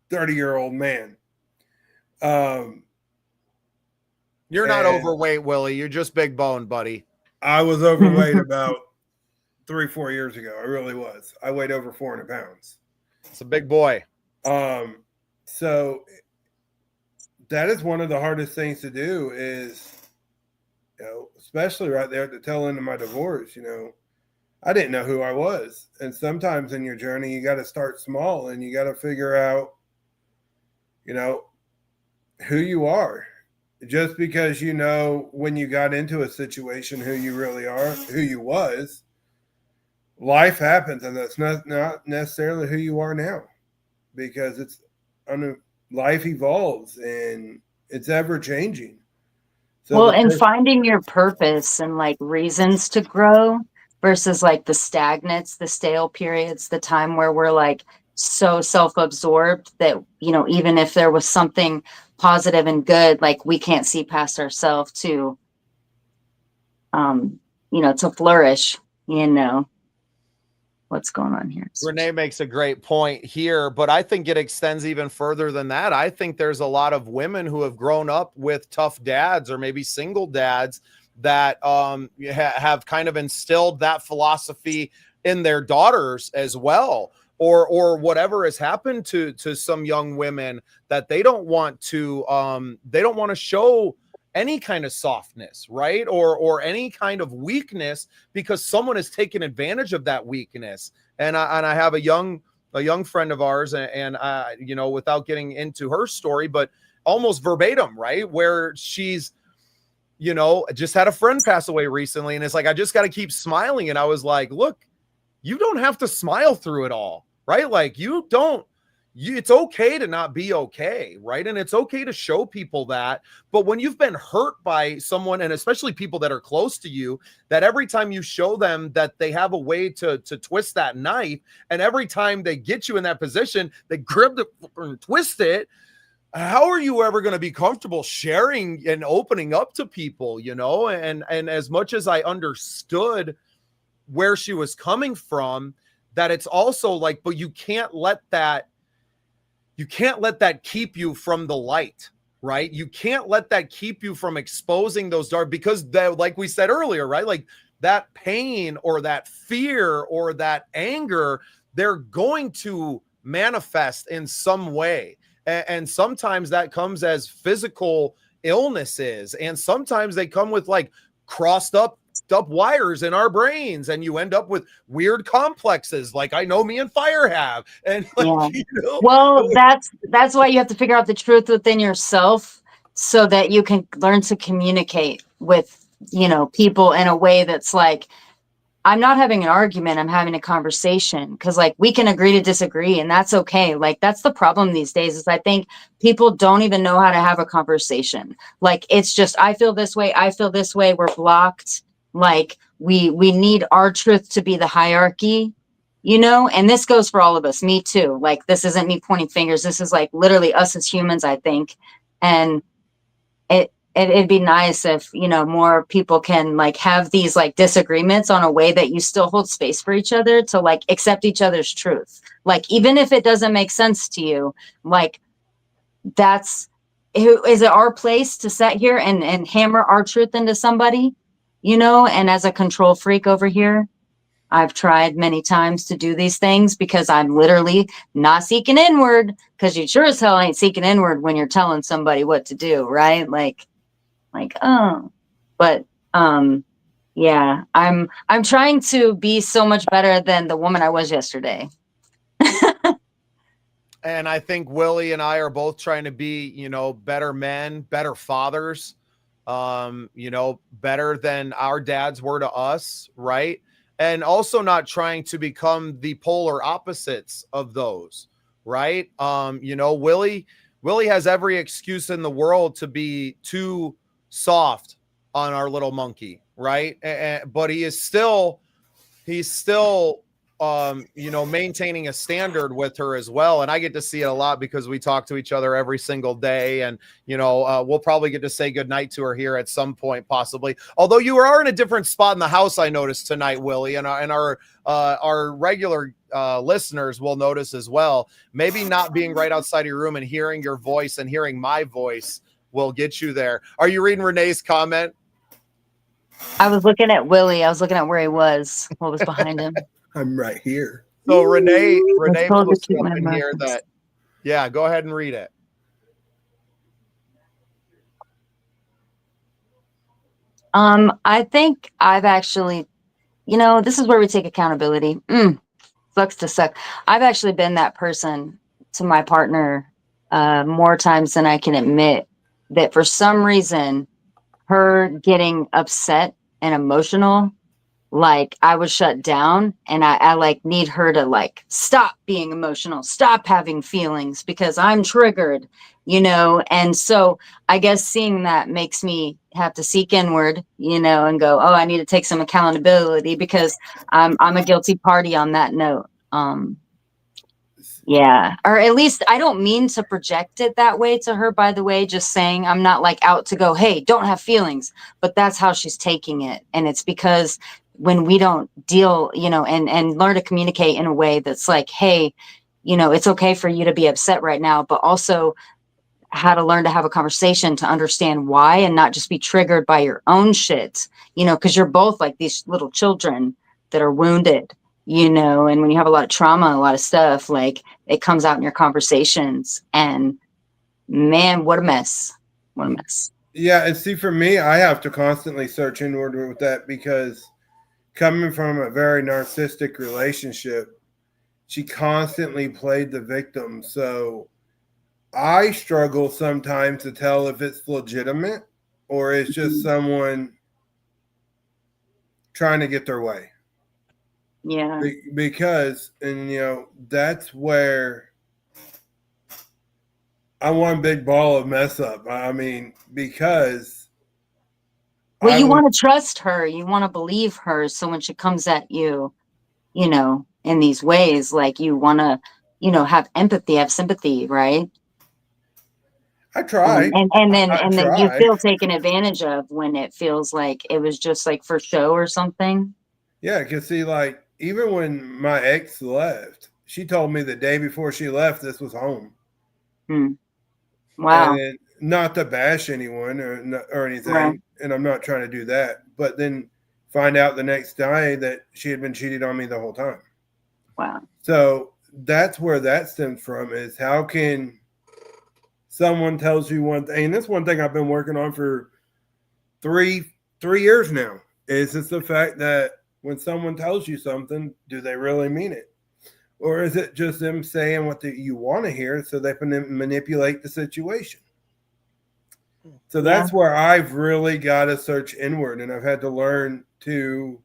30-year-old man. You're not overweight, Willie. You're just big boned, buddy. I was overweight about 3-4 years ago. I really was. I weighed over 400 pounds. It's a big boy. So that is one of the hardest things to do is, especially right there at the tail end of my divorce, I didn't know who I was. And sometimes in your journey, you got to start small and you got to figure out, who you are. Just because when you got into a situation who you really are, who you was, life happens, and that's not necessarily who you are now, because life evolves and it's ever changing. So and finding your purpose and like reasons to grow versus like the stagnates, the stale periods, the time where we're like so self-absorbed that, even if there was something positive and good, like we can't see past ourselves to flourish, what's going on here. Renee makes a great point here, but I think it extends even further than that. I think there's a lot of women who have grown up with tough dads or maybe single dads that have kind of instilled that philosophy in their daughters as well. Or whatever has happened to some young women that they don't want to show any kind of softness, right? Or any kind of weakness because someone has taken advantage of that weakness. And I have a young friend of ours, and without getting into her story, but almost verbatim, right? Where she's, just had a friend pass away recently, and it's like, I just got to keep smiling. And I was like, look, you don't have to smile through it all. Right? Like it's okay to not be okay. Right. And it's okay to show people that. But when you've been hurt by someone, and especially people that are close to you, that every time you show them that they have a way to twist that knife, and every time they get you in that position, they grab it and twist it. How are you ever going to be comfortable sharing and opening up to people, And as much as I understood where she was coming from, that it's also like, but you can't let that keep you from the light, right? You can't let that keep you from exposing those dark, because like we said earlier, right? Like that pain or that fear or that anger, they're going to manifest in some way. And sometimes that comes as physical illnesses. And sometimes they come with like crossed up wires in our brains, and you end up with weird complexes like I know me and Fyre have. And like, well, that's why you have to figure out the truth within yourself so that you can learn to communicate with people in a way that's like I'm not having an argument. I'm having a conversation, because like we can agree to disagree, and that's okay. Like that's the problem these days is I think people don't even know how to have a conversation. Like it's just, I feel this way. I feel this way. We're blocked. Like we need our truth to be the hierarchy, and this goes for all of us. Me too. Like this isn't me pointing fingers. This is like literally us as humans, I think. And it'd be nice if more people can like have these like disagreements on a way that you still hold space for each other to like accept each other's truth, like even if it doesn't make sense to you. Like is it our place to sit here and hammer our truth into somebody, and as a control freak over here, I've tried many times to do these things because I'm literally not seeking inward, because you sure as hell ain't seeking inward when you're telling somebody what to do, right? Like, oh, but yeah, I'm trying to be so much better than the woman I was yesterday. And I think Willie and I are both trying to be, better men, better fathers, better than our dads were to us, right? And also not trying to become the polar opposites of those, right? Willie has every excuse in the world to be too soft on our little monkey, right? But he's still maintaining a standard with her as well. And I get to see it a lot because we talk to each other every single day. And, we'll probably get to say goodnight to her here at some point, possibly. Although you are in a different spot in the house, I noticed tonight, Willie, and our regular listeners will notice as well. Maybe not being right outside of your room and hearing your voice and hearing my voice will get you there. Are you reading Renee's comment? I was looking at Willie. I was looking at where he was, what was behind him. I'm right here. So Renee posted up up in here that, yeah, go ahead and read it. I think I've actually, this is where we take accountability. Sucks to suck. I've actually been that person to my partner more times than I can admit, that for some reason, her getting upset and emotional, like I was shut down, and I like need her to like stop being emotional, stop having feelings because I'm triggered, and so I guess seeing that makes me have to seek inward, and go, oh, I need to take some accountability because I'm a guilty party on that note. Yeah, or at least I don't mean to project it that way to her, by the way, just saying I'm not like out to go, hey, don't have feelings, but that's how she's taking it. And it's because when we don't deal, and learn to communicate in a way that's like, hey, it's okay for you to be upset right now, but also how to learn to have a conversation to understand why and not just be triggered by your own shit, because you're both like these little children that are wounded. And when you have a lot of trauma, a lot of stuff, like it comes out in your conversations, and man, what a mess. What a mess. Yeah. And see, for me, I have to constantly search inward with that because coming from a very narcissistic relationship, she constantly played the victim. So I struggle sometimes to tell if it's legitimate or it's just someone trying to get their way. Yeah. Because, and that's where I'm one big ball of mess up. I mean, because. Well, you want to trust her. You want to believe her. So when she comes at you, in these ways, like you want to, have empathy, have sympathy, right? I try. And then you feel taken advantage of when it feels like it was just like for show or something. Yeah, because see, like, even when my ex left, she told me the day before she left, this was home. Wow. And not to bash anyone or anything, right. And I'm not trying to do that. But then find out the next day that she had been cheating on me the whole time. Wow. So that's where that stems from, is how can someone tells you one thing, and this one thing I've been working on for three years now, is it's the fact that when someone tells you something, do they really mean it? Or is it just them saying what you want to hear so they can manipulate the situation? So that's where I've really got to search inward, and I've had to learn to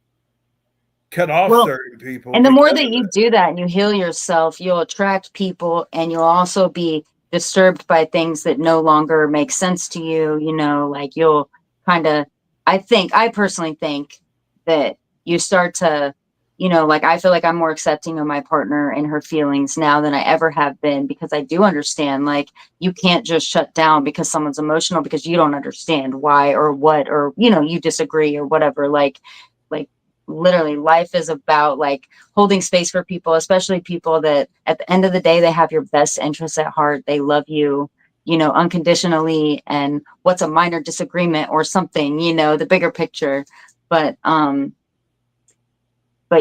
cut off Well, certain people. and the more because that of you it. do that and you heal yourself, you'll attract people, and you'll also be disturbed by things that no longer make sense to you. You know, like you'll kind of, I personally think that you start to, you know, like I feel like I'm more accepting of my partner and her feelings now than I ever have been, because I do understand, like, you can't just shut down because someone's emotional because you don't understand why or what, or, you know, you disagree or whatever. Like literally life is about like holding space for people, especially people that at the end of the day, they have your best interests at heart. They love you, you know, unconditionally. And what's a minor disagreement or something, you know, the bigger picture. But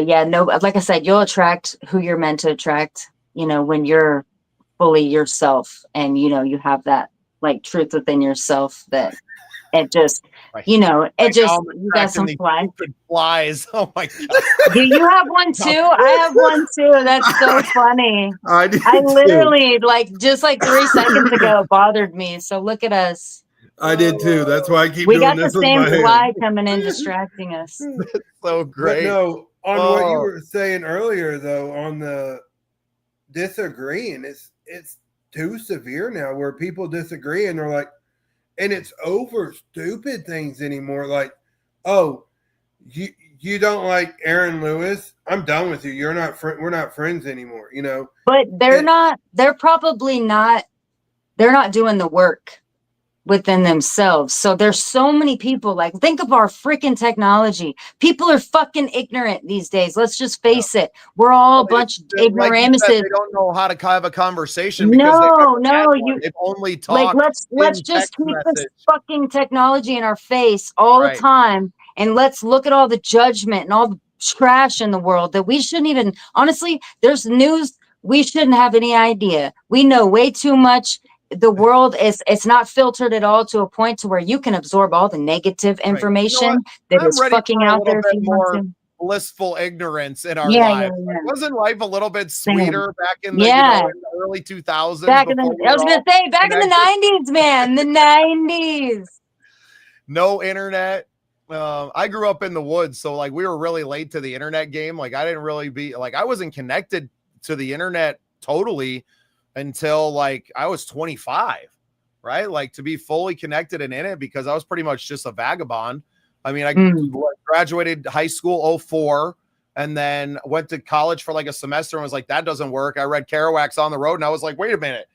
yeah, no, like I said, you'll attract who you're meant to attract, you know, when you're fully yourself, and, you know, you have that like truth within yourself that it just, Right. you know, it Right now just, I'm you got attracting some these fly. stupid flies. Oh my god. Do you have one too? I have one too. That's so funny. I did I too. literally, like, just like 3 seconds ago bothered me. So look at us. I did too. That's why I keep We doing got the this with same my hand. fly coming in, distracting us. So But great. no, on what you Oh. were saying earlier, though, on the disagreeing, it's too severe now, where people disagree and they're like, and it's over stupid things anymore. Like, oh, you don't like Aaron Lewis? I'm done with you. You're not we're not friends anymore. You know. But they're probably not, they're not doing the work within themselves. So there's so many people, like, think of our freaking technology. People are fucking ignorant these days. Let's just face it. We're all a bunch of Like you said, ignoramuses. they don't know how to have a conversation because they've never had one. They've only Like, talked let's in just text keep this message. fucking technology in our face all the Right. time, and let's look at all the judgment and all the trash in the world that we shouldn't even, honestly, there's news we shouldn't have any idea. We know way too much. The world is, it's not filtered at all, to a point to where you can absorb all the negative Right. You know information what? that I'm is ready fucking for a out little there if bit you want more to. blissful ignorance in our Yeah, lives. Like, wasn't life a little bit Same. sweeter back in the, you know, in the early 2000s Back in before the, we I were was gonna all say, back in the connected? 90s, man, the 90s. No internet. I grew up in the woods, so like we were really late to the internet game. Like I didn't really be like, I wasn't connected to the internet totally until like I was 25, right? Like to be fully connected and in it, because I was pretty much just a vagabond. I mean, I graduated high school 04 and then went to college for like a semester and was like, that doesn't work. I read Kerouac's On the Road and I was like, wait a minute.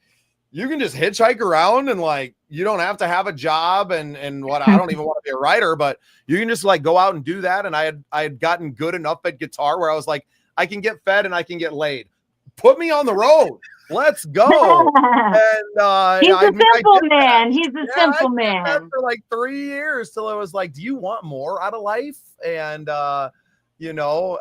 You can just hitchhike around and like you don't have to have a job and what, I don't even want to be a writer, but you can just like go out and do that. And I had gotten good enough at guitar where I was like, I can get fed and I can get laid. Put me on the road. Let's go. And he's a simple did man. that. He's a Yeah, simple I did that man. for like 3 years till it was like, do you want more out of life? And you know,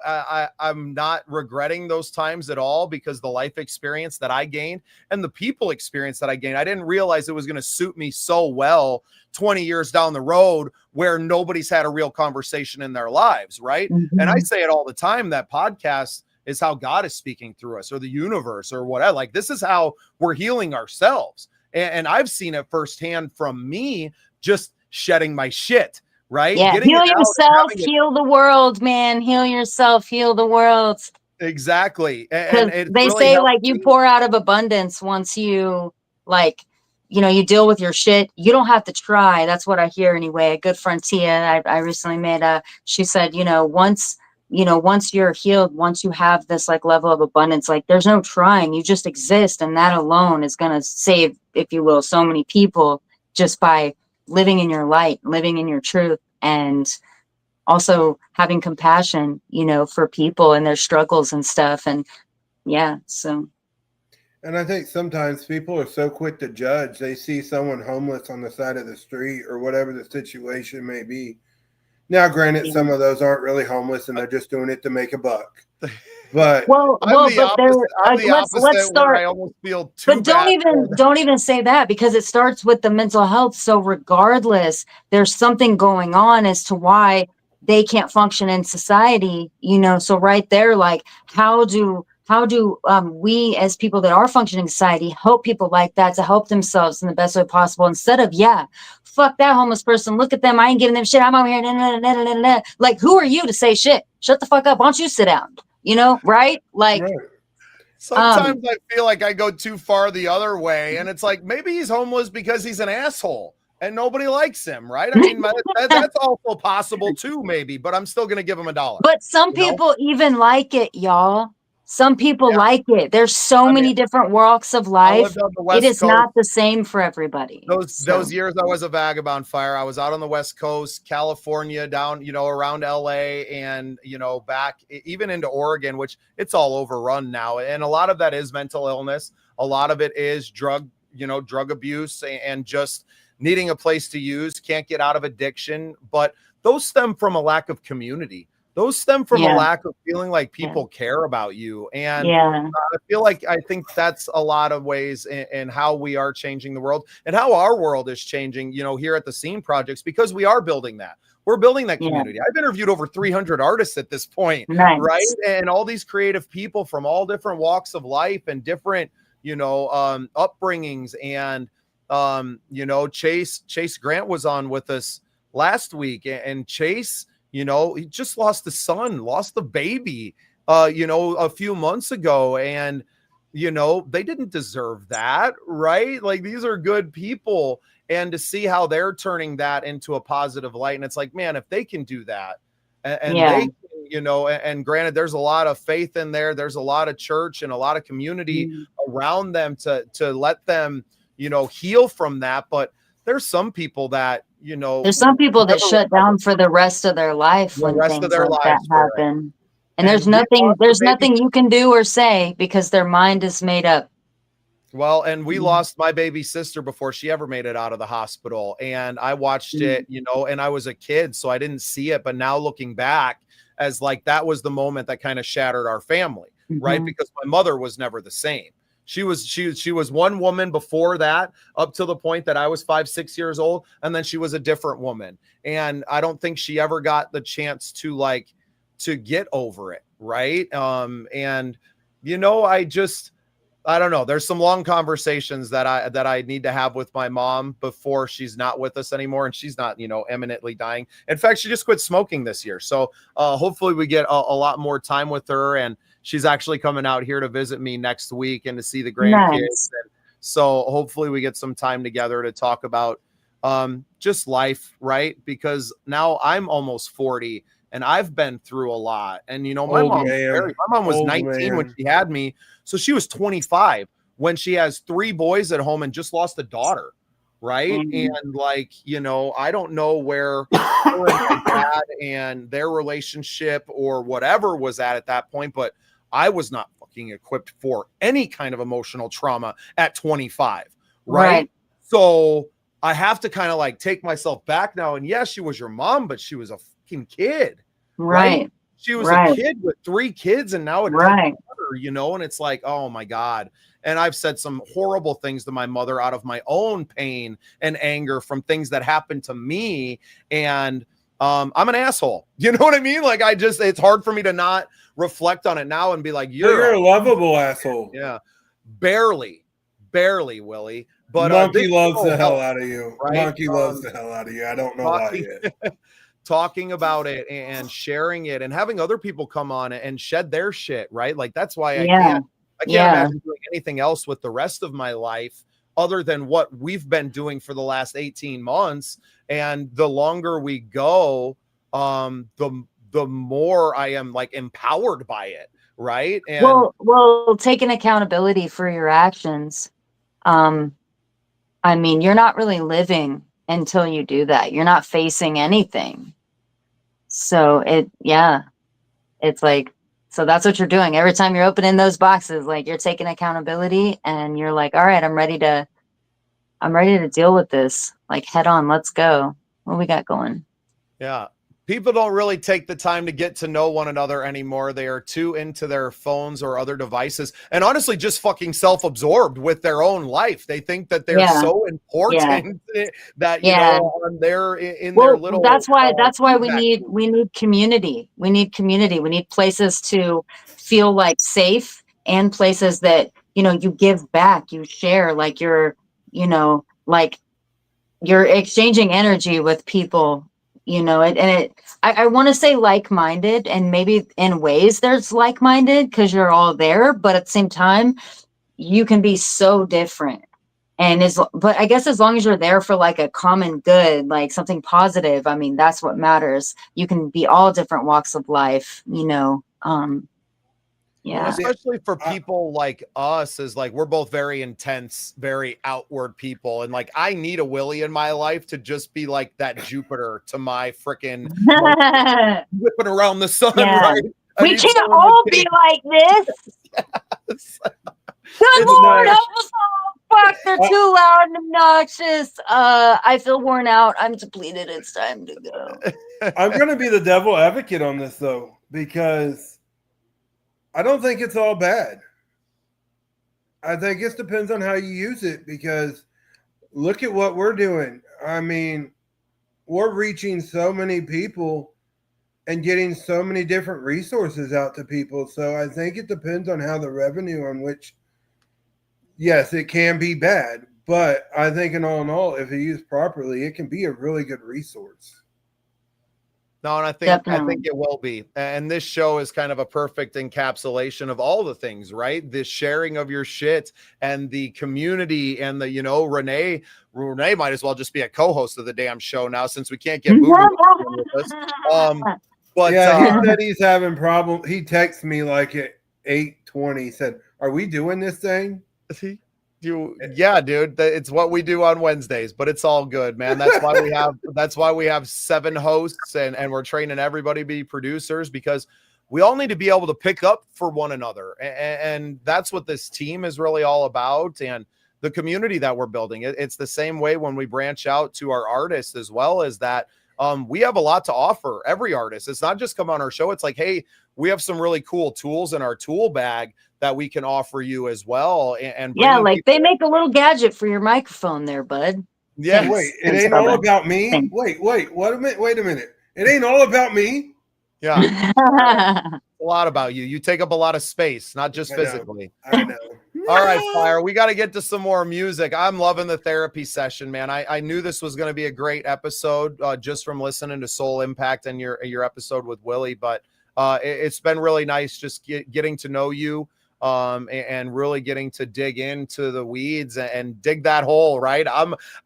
I'm not regretting those times at all, because the life experience that I gained and the people experience that I gained, I didn't realize it was going to suit me so well 20 years down the road where nobody's had a real conversation in their lives, right? And I say it all the time, that podcast is how God is speaking through us, or the universe, or whatever. Like this is how we're healing ourselves. And I've seen it firsthand from me just shedding my shit. Right? Yeah, Getting heal it out yourself, heal the world, man. Heal yourself, heal the world. Exactly. Because And it they really say, helped like, you me. pour out of abundance once you, like, you know, you deal with your shit. You don't have to try. That's what I hear anyway. A good friend, Tia, I recently made she said, once you're healed, once you have this like level of abundance, like there's no trying, you just exist. And that alone is going to save, if you will, so many people, just by living in your light, living in your truth, and also having compassion, for people and their struggles and stuff. And yeah, so. And I think sometimes people are so quick to judge. They see someone homeless on the side of the street or whatever the situation may be. Now, granted, some of those aren't really homeless and they're just doing it to make a buck. But I'm the opposite. Let's start. I almost feel too But bad. don't even say that, because it starts with the mental health. So regardless, there's something going on as to why they can't function in society. So right there, like how do we as people that are functioning in society help people like that to help themselves in the best way possible, instead of fuck that homeless person. Look at them. I ain't giving them shit. I'm over here. Nah, nah, nah, nah, nah. Like, who are you to say shit? Shut the fuck up. Why don't you sit down? You know, right? Like, Right. Sometimes I feel like I go too far the other way, and it's like maybe he's homeless because he's an asshole and nobody likes him, right? I mean, that's also possible too, maybe, but I'm still gonna give him $1. but some you know? people even like it, y'all. Some people Yeah. like it. There's so I mean, many different walks of I life. lived on the It West is Coast. not the same for everybody. Those years I was a vagabond, Fire. I was out on the West Coast, California, down, around LA, and, back even into Oregon, which it's all overrun now. And a lot of that is mental illness. A lot of it is drug abuse and just needing a place to use, can't get out of addiction. But those stem from a lack of community. Those stem from a lack of feeling like people care about you. And I think that's a lot of ways in how we are changing the world and how our world is changing, here at the Scene Projects, because we are building that. We're building that community. I've interviewed over 300 artists at this point, right? And all these creative people from all different walks of life and different, upbringings. And, Chase Grant was on with us last week, and Chase, he just lost the son, lost the baby, a few months ago. And, they didn't deserve that, right? Like, these are good people. And to see how they're turning that into a positive light. And it's like, man, if they can do that and they, and granted, there's a lot of faith in there. There's a lot of church and a lot of community around them to let them, heal from that. But there's some people that, there's some people that shut down for the rest of their life when things like that happen. And there's nothing you can do or say because their mind is made up. Well, and we lost my baby sister before she ever made it out of the hospital. And I watched it, and I was a kid, so I didn't see it. But now looking back, as like that was the moment that kind of shattered our family, right? Because my mother was never the same. She was one woman before that, up to the point that I was 5, 6 years old. And then she was a different woman. And I don't think she ever got the chance to get over it. Right. And, I don't know. There's some long conversations that I need to have with my mom before she's not with us anymore. And she's not, imminently dying. In fact, she just quit smoking this year. So hopefully we get a lot more time with her. And she's actually coming out here to visit me next week and to see the grandkids. Nice. And so hopefully we get some time together to talk about just life, right? Because now I'm almost 40 and I've been through a lot. And, my mom was 19 when she had me. So she was 25 when she has 3 boys at home and just lost a daughter. Right. And I don't know where her and my dad and their relationship or whatever was at that point, but I was not fucking equipped for any kind of emotional trauma at 25. Right. So I have to kind of take myself back now. And yes, she was your mom, but she was a fucking kid. Right. She was a kid with 3 kids and now a mother, and it's like, oh my God. And I've said some horrible things to my mother out of my own pain and anger from things that happened to me. And I'm an asshole. You know what I mean? Like it's hard for me to not reflect on it now and be like, you're a lovable asshole. Yeah. Barely, Willie. But Monkey loves the hell out of you. Right? Monkey loves the hell out of you. I don't know why yet. Talking about it and sharing it and having other people come on and shed their shit, right? Like that's why I can't imagine doing anything else with the rest of my life other than what we've been doing for the last 18 months. And the longer we go, the more I am empowered by it, right? And well, taking accountability for your actions. I mean, you're not really living until you do that. You're not facing anything. So it's like, so that's what you're doing. Every time you're opening those boxes, you're taking accountability and you're like, all right, I'm ready to deal with this. Head on, let's go. What we got going? Yeah. People don't really take the time to get to know one another anymore. They are too into their phones or other devices and honestly just fucking self-absorbed with their own life. They think that they're so important that, they're in their little. That's why we need community. We need community. We need places to feel safe and places that, you give back, you share, you're, you're exchanging energy with people, you know, I want to say like-minded, and maybe in ways there's like-minded because you're all there, but at the same time, you can be so different. But I guess as long as you're there for like a common good, like something positive, I mean, that's what matters. You can be all different walks of life, you know. Yeah. Well, especially for people like us, is like we're both very intense, very outward people, and like I need a Willie in my life to just be like that Jupiter to my freaking whipping around the sun, Yeah. right? We can't all be like this. Yes. Good It's Lord, nice. help us all. Fuck, they're too loud and obnoxious. I feel worn out. I'm depleted. It's time to go. I'm going to be the devil advocate on this, though, because I don't think it's all bad. I think it depends on how you use it, because look at what we're doing. I mean, we're reaching so many people and getting so many different resources out to people. So I think it depends on how the revenue on which, yes, it can be bad, but I think in all, if you use properly, it can be a really good resource. No, and I think Definitely. it will be. And this show is kind of a perfect encapsulation of all the things, right? The sharing of your shit and the community and the, you know, Renee might as well just be a co-host of the damn show now, since we can't get Boo with us. But yeah, he said he's having problems. He texted me like at 8:20. He said, "Are we doing this thing?" Yeah, dude, it's what we do on Wednesdays, but it's all good, man. That's why we have 7 hosts, and we're training everybody to be producers, because we all need to be able to pick up for one another, and that's what this team is really all about, and the community that we're building. It's the same way when we branch out to our artists as well, as that. We have a lot to offer every artist. It's not just come on our show. It's like, hey, we have some really cool tools in our tool bag that we can offer you as well. And yeah, like they make a little gadget for your microphone there, bud. Yeah. Thanks. Wait, it ain't all about me. Thanks. Wait a minute. It ain't all about me. Yeah. A lot about you. You take up a lot of space, not just physically. I know. All right, Fyre, we got to get to some more music. I'm loving the therapy session, man. I knew this was going to be a great episode just from listening to Soul Impact and your episode with Willie, but it's been really nice just getting to know you and really getting to dig into the weeds and dig that hole, right?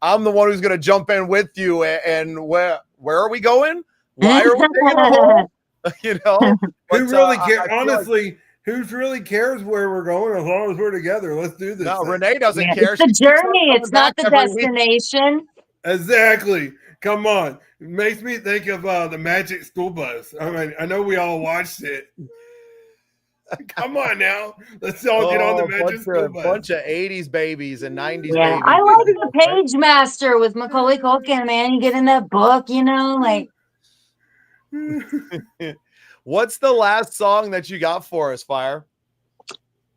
I'm the one who's going to jump in with you, and where are we going? Why are we digging a hole? You know, Who really cares? Honestly, who really cares where we're going as long as we're together? Let's do this. No, Renee doesn't care. It's the journey. It's not the destination. Exactly. Come on. It makes me think of the Magic School Bus. I mean, I know we all watched it. Come on now. Let's all get on the Magic School Bus. Bunch of 80s babies and 90s babies. I like the Page Master with Macaulay Culkin, man. You get in that book, you know, like. What's the last song that you got for us, Fyre?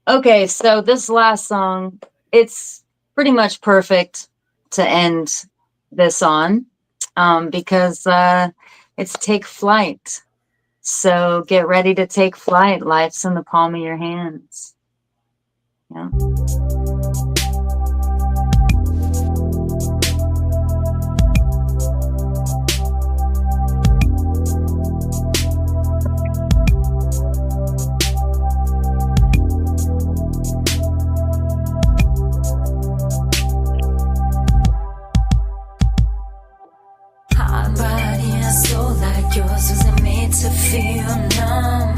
Okay, so this last song, it's pretty much perfect to end this on, because it's Take Flight. So get ready to take flight. Life's in the palm of your hands. Yeah. Yours wasn't made to feel numb.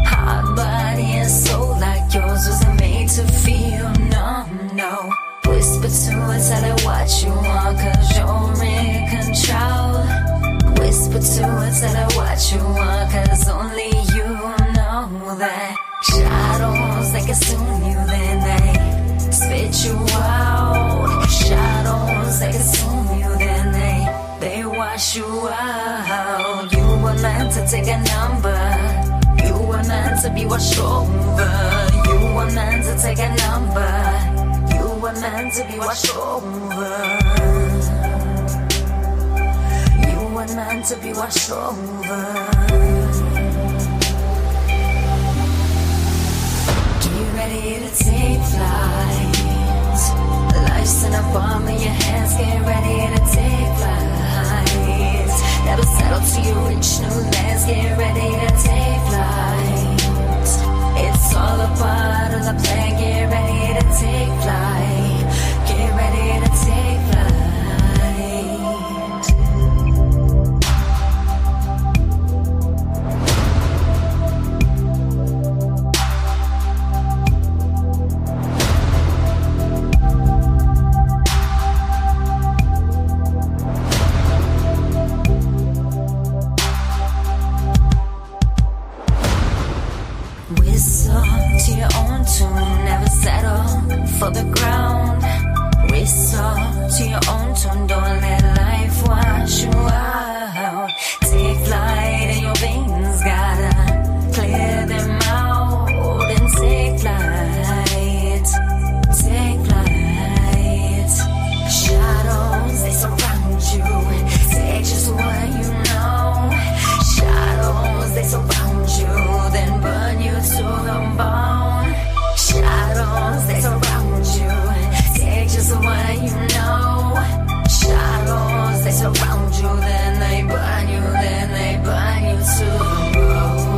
Heart, body, and soul like yours wasn't made to feel numb. No, whisper to us that I watch you on, 'cause you're in control. Whisper to us that I watch you on, 'cause only you know that. Shadows, they consume you, then they spit you out. Shadows, they consume you, then they wash you out. You were meant to take a number. You were meant to be washed over. You were meant to take a number. You were meant to be washed over. You were meant to be washed over. Get ready to take flight. Life's in a bomb in your hands, get ready to take flight. Never settle till you reach new lands, get ready to take flight. It's all a part of the plan, get ready to take flight. Get ready to take flight. Whistle to your own tune, never settle for the ground. Whistle to your own tune, don't let life wash you out. Take flight in your veins, gotta clear them out and take flight. Take flight. Shadows, they surround you. Take just what you know. Shadows, they surround you, then burn you to the bone. Shadows, they surround you. Take just what you know. Shadows, they surround you, then they burn you, then they burn you to the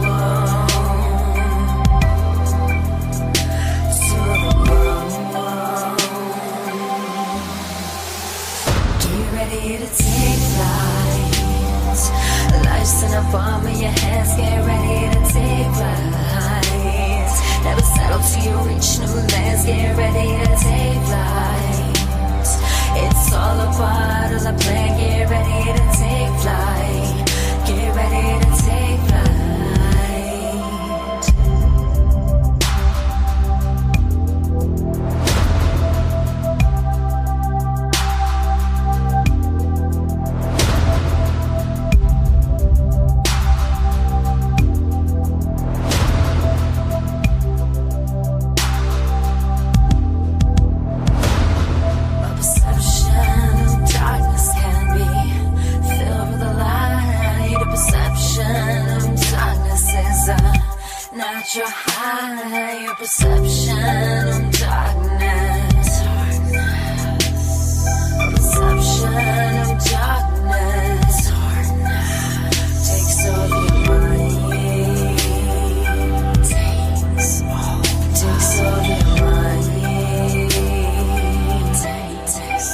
bone. To the bone. Get ready to take flight. Life's in a bomb in your hands, get ready to take flight. Never settle till you reach new lands, get ready to take flight. It's all a part of the plan, get ready to take flight. Get ready to take flight. Your higher perception of darkness. Perception of darkness takes over your mind. Takes over your mind. Takes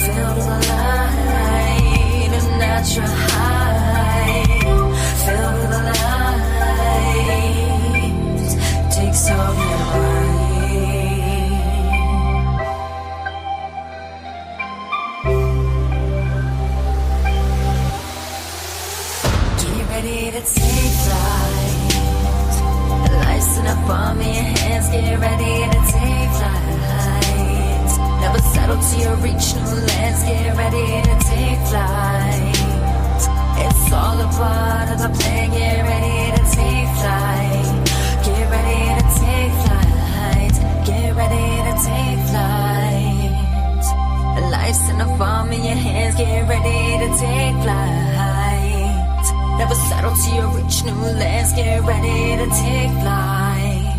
feel the light of natural high. Feel the light. Takes over your mind. Get ready to take flight. Life's in a bomb in your hands, get ready to take flight. Never settle till you reach new lands, get ready to take flight. It's all a part of the plan, get ready to take flight. Get ready to take flight. Get ready to take flight. Life's in a bomb in your hands, get ready to take flight. Never settle till you reach new lands, get ready to take flight.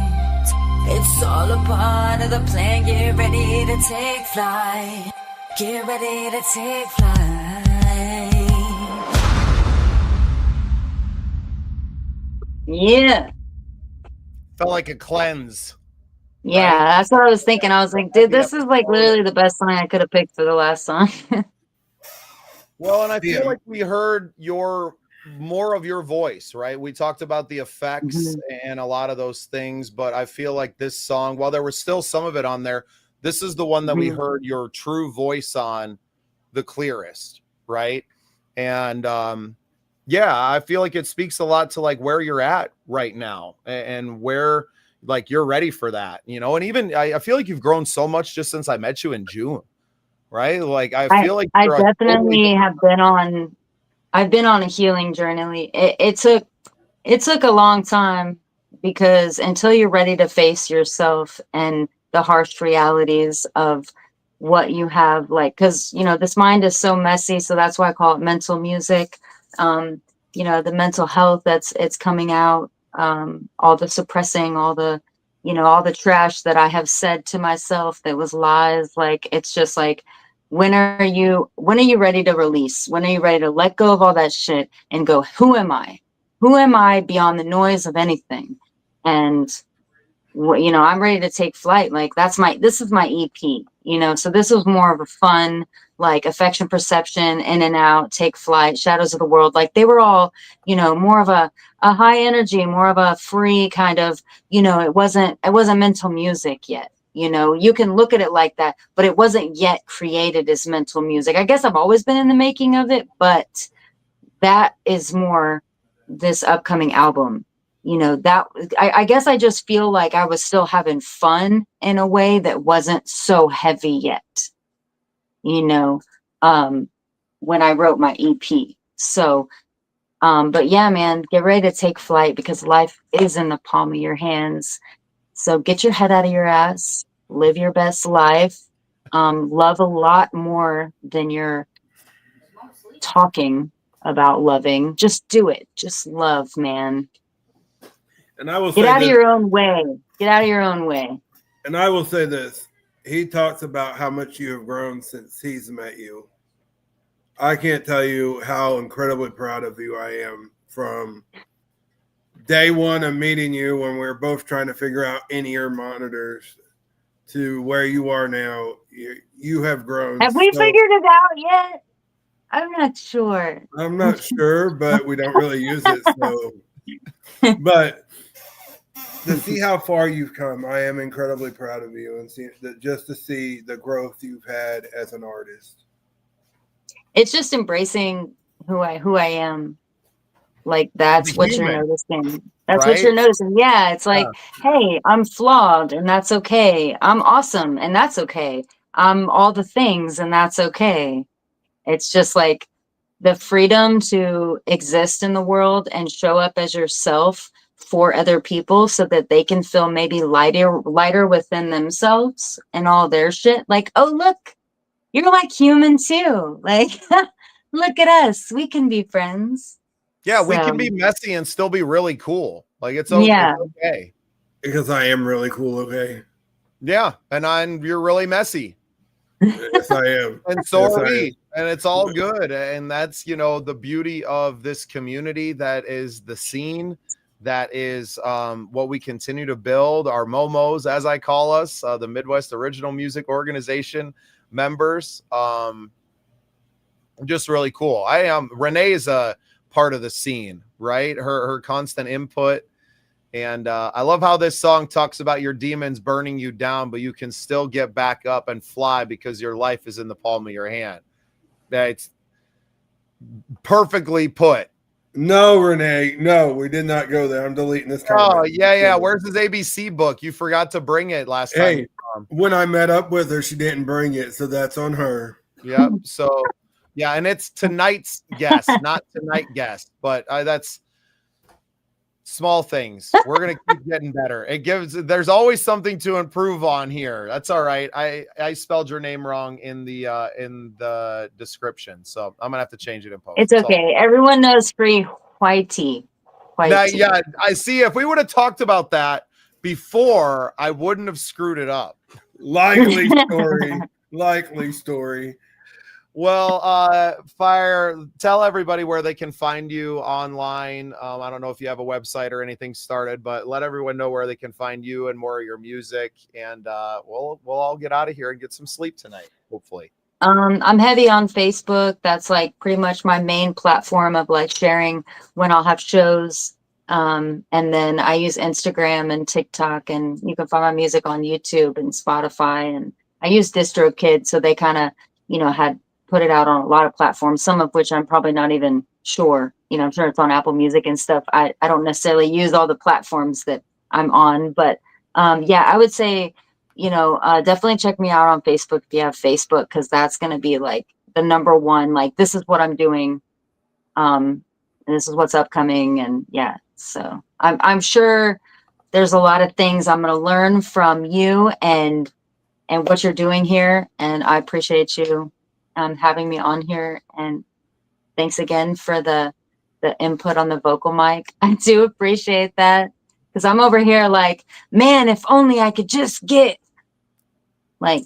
It's all a part of the plan, get ready to take flight. Get ready to take flight. Yeah. Felt like a cleanse. Yeah, Right. that's what I was thinking. I was like, dude, this is like literally the best song I could have picked for the last song. Well, and I feel Yeah. like we heard more of your voice, right? We talked about the effects and a lot of those things, but I feel like this song, while there was still some of it on there, this is the one that we heard your true voice on the clearest, right? And yeah, I feel like it speaks a lot to like where you're at right now and where like you're ready for that, you know. And even I feel like you've grown so much just since I met you in June, right? Like I feel like I you're a definitely have been on. I've been on a healing journey. It took a long time because until you're ready to face yourself and the harsh realities of what you have, like, because you know this mind is so messy, so that's why I call it mental music. You know, the mental health it's coming out, all the suppressing, all the you know, all the trash that I have said to myself that was lies. Like, it's just like, when are you ready to release? When are you ready to let go of all that shit and go, who am I? Who am I beyond the noise of anything? And you know, I'm ready to take flight. Like, this is my EP, you know, so this was more of a fun, like, Affection, Perception, In and Out, Take Flight, Shadows of the World. Like, they were all, you know, more of a high energy, more of a free kind of, you know, it wasn't mental music yet. You know, you can look at it like that, but it wasn't yet created as mental music. I guess I've always been in the making of it, but that is more this upcoming album. You know, that I guess I just feel like I was still having fun in a way that wasn't so heavy yet, you know, when I wrote my EP. So, but yeah, man, get ready to take flight, because life is in the palm of your hands. So get your head out of your ass, live your best life, love a lot more than you're talking about loving. Just do it. Just love, man. And I will Get say out of this, your own way. Get out of your own way. and I will say this. He talks about how much you have grown since he's met you. I can't tell you how incredibly proud of you I am from day one of meeting you when we were both trying to figure out in-ear monitors to where you are now. You have grown. Have we figured it out yet? I'm not sure. I'm not sure, but we don't really use it. So, but to see how far you've come, I am incredibly proud of you, and just to see the growth you've had as an artist. It's just embracing who I am. Like, that's The what you're human, noticing. That's what right? you're noticing. Yeah, it's like, hey, I'm flawed, and that's okay. I'm awesome, and that's okay. I'm all the things, and that's okay. It's just like the freedom to exist in the world and show up as yourself for other people, so that they can feel maybe lighter within themselves and all their shit. Like, oh, look, you're like human too. Like, look at us. We can be friends. Yeah, we So, can be messy and still be really cool. Like, it's yeah. okay. Because I am really cool, okay? Yeah, you're really messy. Yes, I am. And so Yes, are I we. am. And it's all good. And that's, you know, the beauty of this community. That is the scene. That is what we continue to build. Our Momos, as I call us, the Midwest Original Music Organization members. Just really cool. Renee is a part of the scene, right? Her constant input. And I love how this song talks about your demons burning you down, but you can still get back up and fly because your life is in the palm of your hand. That's perfectly put. No, Renee. No, we did not go there. I'm deleting this comment. Oh, yeah. Where's his ABC book? You forgot to bring it last time. Hey, when I met up with her, she didn't bring it, so that's on her. Yep. So, yeah, and it's tonight's guest, not tonight guest, but that's small things. We're gonna keep getting better. There's always something to improve on here. That's all right. I spelled your name wrong in the description, so I'm gonna have to change it in post. It's okay. Everyone knows Fyre Whyte. Now, yeah, I see. If we would have talked about that before, I wouldn't have screwed it up. Likely story. Likely story. Well, Fyre, tell everybody where they can find you online. I don't know if you have a website or anything started, but let everyone know where they can find you and more of your music. And we'll all get out of here and get some sleep tonight, hopefully. I'm heavy on Facebook. That's like pretty much my main platform of like sharing when I'll have shows. And then I use Instagram and TikTok, and you can find my music on YouTube and Spotify. And I use DistroKid, so they kind of, you know, had put it out on a lot of platforms, some of which I'm probably not even sure. You know, I'm sure it's on Apple Music and stuff. I don't necessarily use all the platforms that I'm on, but yeah, I would say, you know, definitely check me out on Facebook if you have Facebook, because that's going to be like the number one, like, this is what I'm doing. And this is what's upcoming. And yeah, so I'm sure there's a lot of things I'm going to learn from you and what you're doing here. And I appreciate you having me on here. And thanks again for the input on the vocal mic. I do appreciate that, Because I'm over here like, man, if only I could just get like,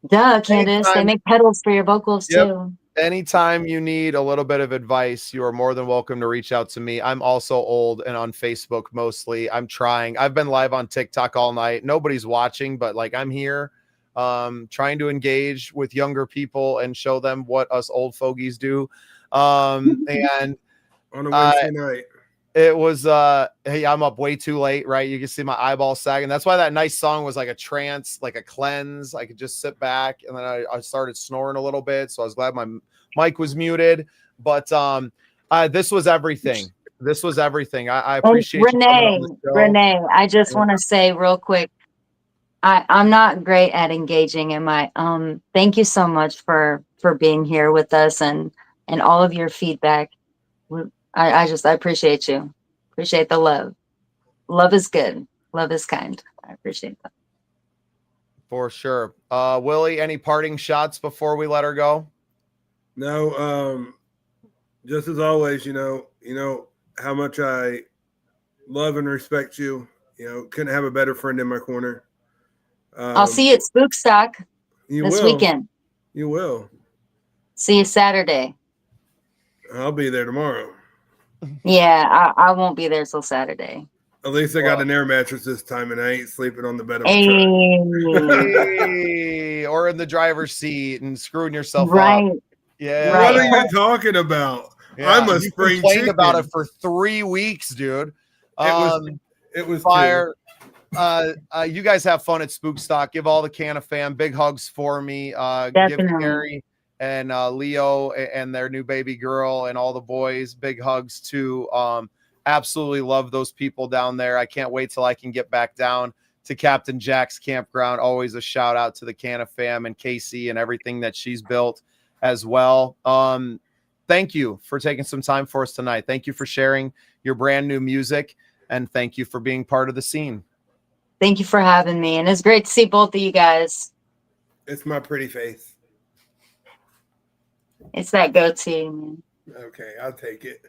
duh, Candace. They Anytime. make pedals for your vocals Yep. too. Anytime you need a little bit of advice, you are more than welcome to reach out to me. I'm also old and on Facebook mostly. I'm trying. I've been live on TikTok all night. Nobody's watching, but like I'm here trying to engage with younger people and show them what us old fogies do. And On a Wednesday night. it was hey, I'm up way too late, right? You can see my eyeballs sagging. That's why that nice song was like a trance, like a cleanse. I could just sit back, and then I started snoring a little bit, so I was glad my mic was muted. But this was everything. This was everything. I appreciate you coming on the show. Renee, I just want to say real quick, I'm not great at engaging in my thank you so much for being here with us and all of your feedback. I appreciate you. Appreciate the love. Love is good. Love is kind. I appreciate that. For sure. Willie, any parting shots before we let her go? No, just as always, you know how much I love and respect you. You know, couldn't have a better friend in my corner. I'll see you at Spookstock this weekend. You will. See you Saturday. I'll be there tomorrow. Yeah, I won't be there till Saturday. At least I got an air mattress this time, and I ain't sleeping on the bed of Hey. a truck. Hey, or in the driver's seat and screwing yourself Right. up. Yeah. What are you talking about? Yeah, I'm a you spring complained chicken. about it for 3 weeks, dude. It was Fire. You guys have fun at Spookstock. Give all the Canna fam big hugs for me. Give Definitely. Carrie and Leo and their new baby girl and all the boys big hugs too. Absolutely love those people down there. I can't wait till I can get back down to Captain Jack's campground. Always a shout out to the Canna fam and Casey and everything that she's built as well. Thank you for taking some time for us tonight. Thank you for sharing your brand new music, and thank you for being part of the scene. Thank you for having me, and it's great to see both of you guys. It's my pretty face. It's that goatee, man. Okay, I'll take it.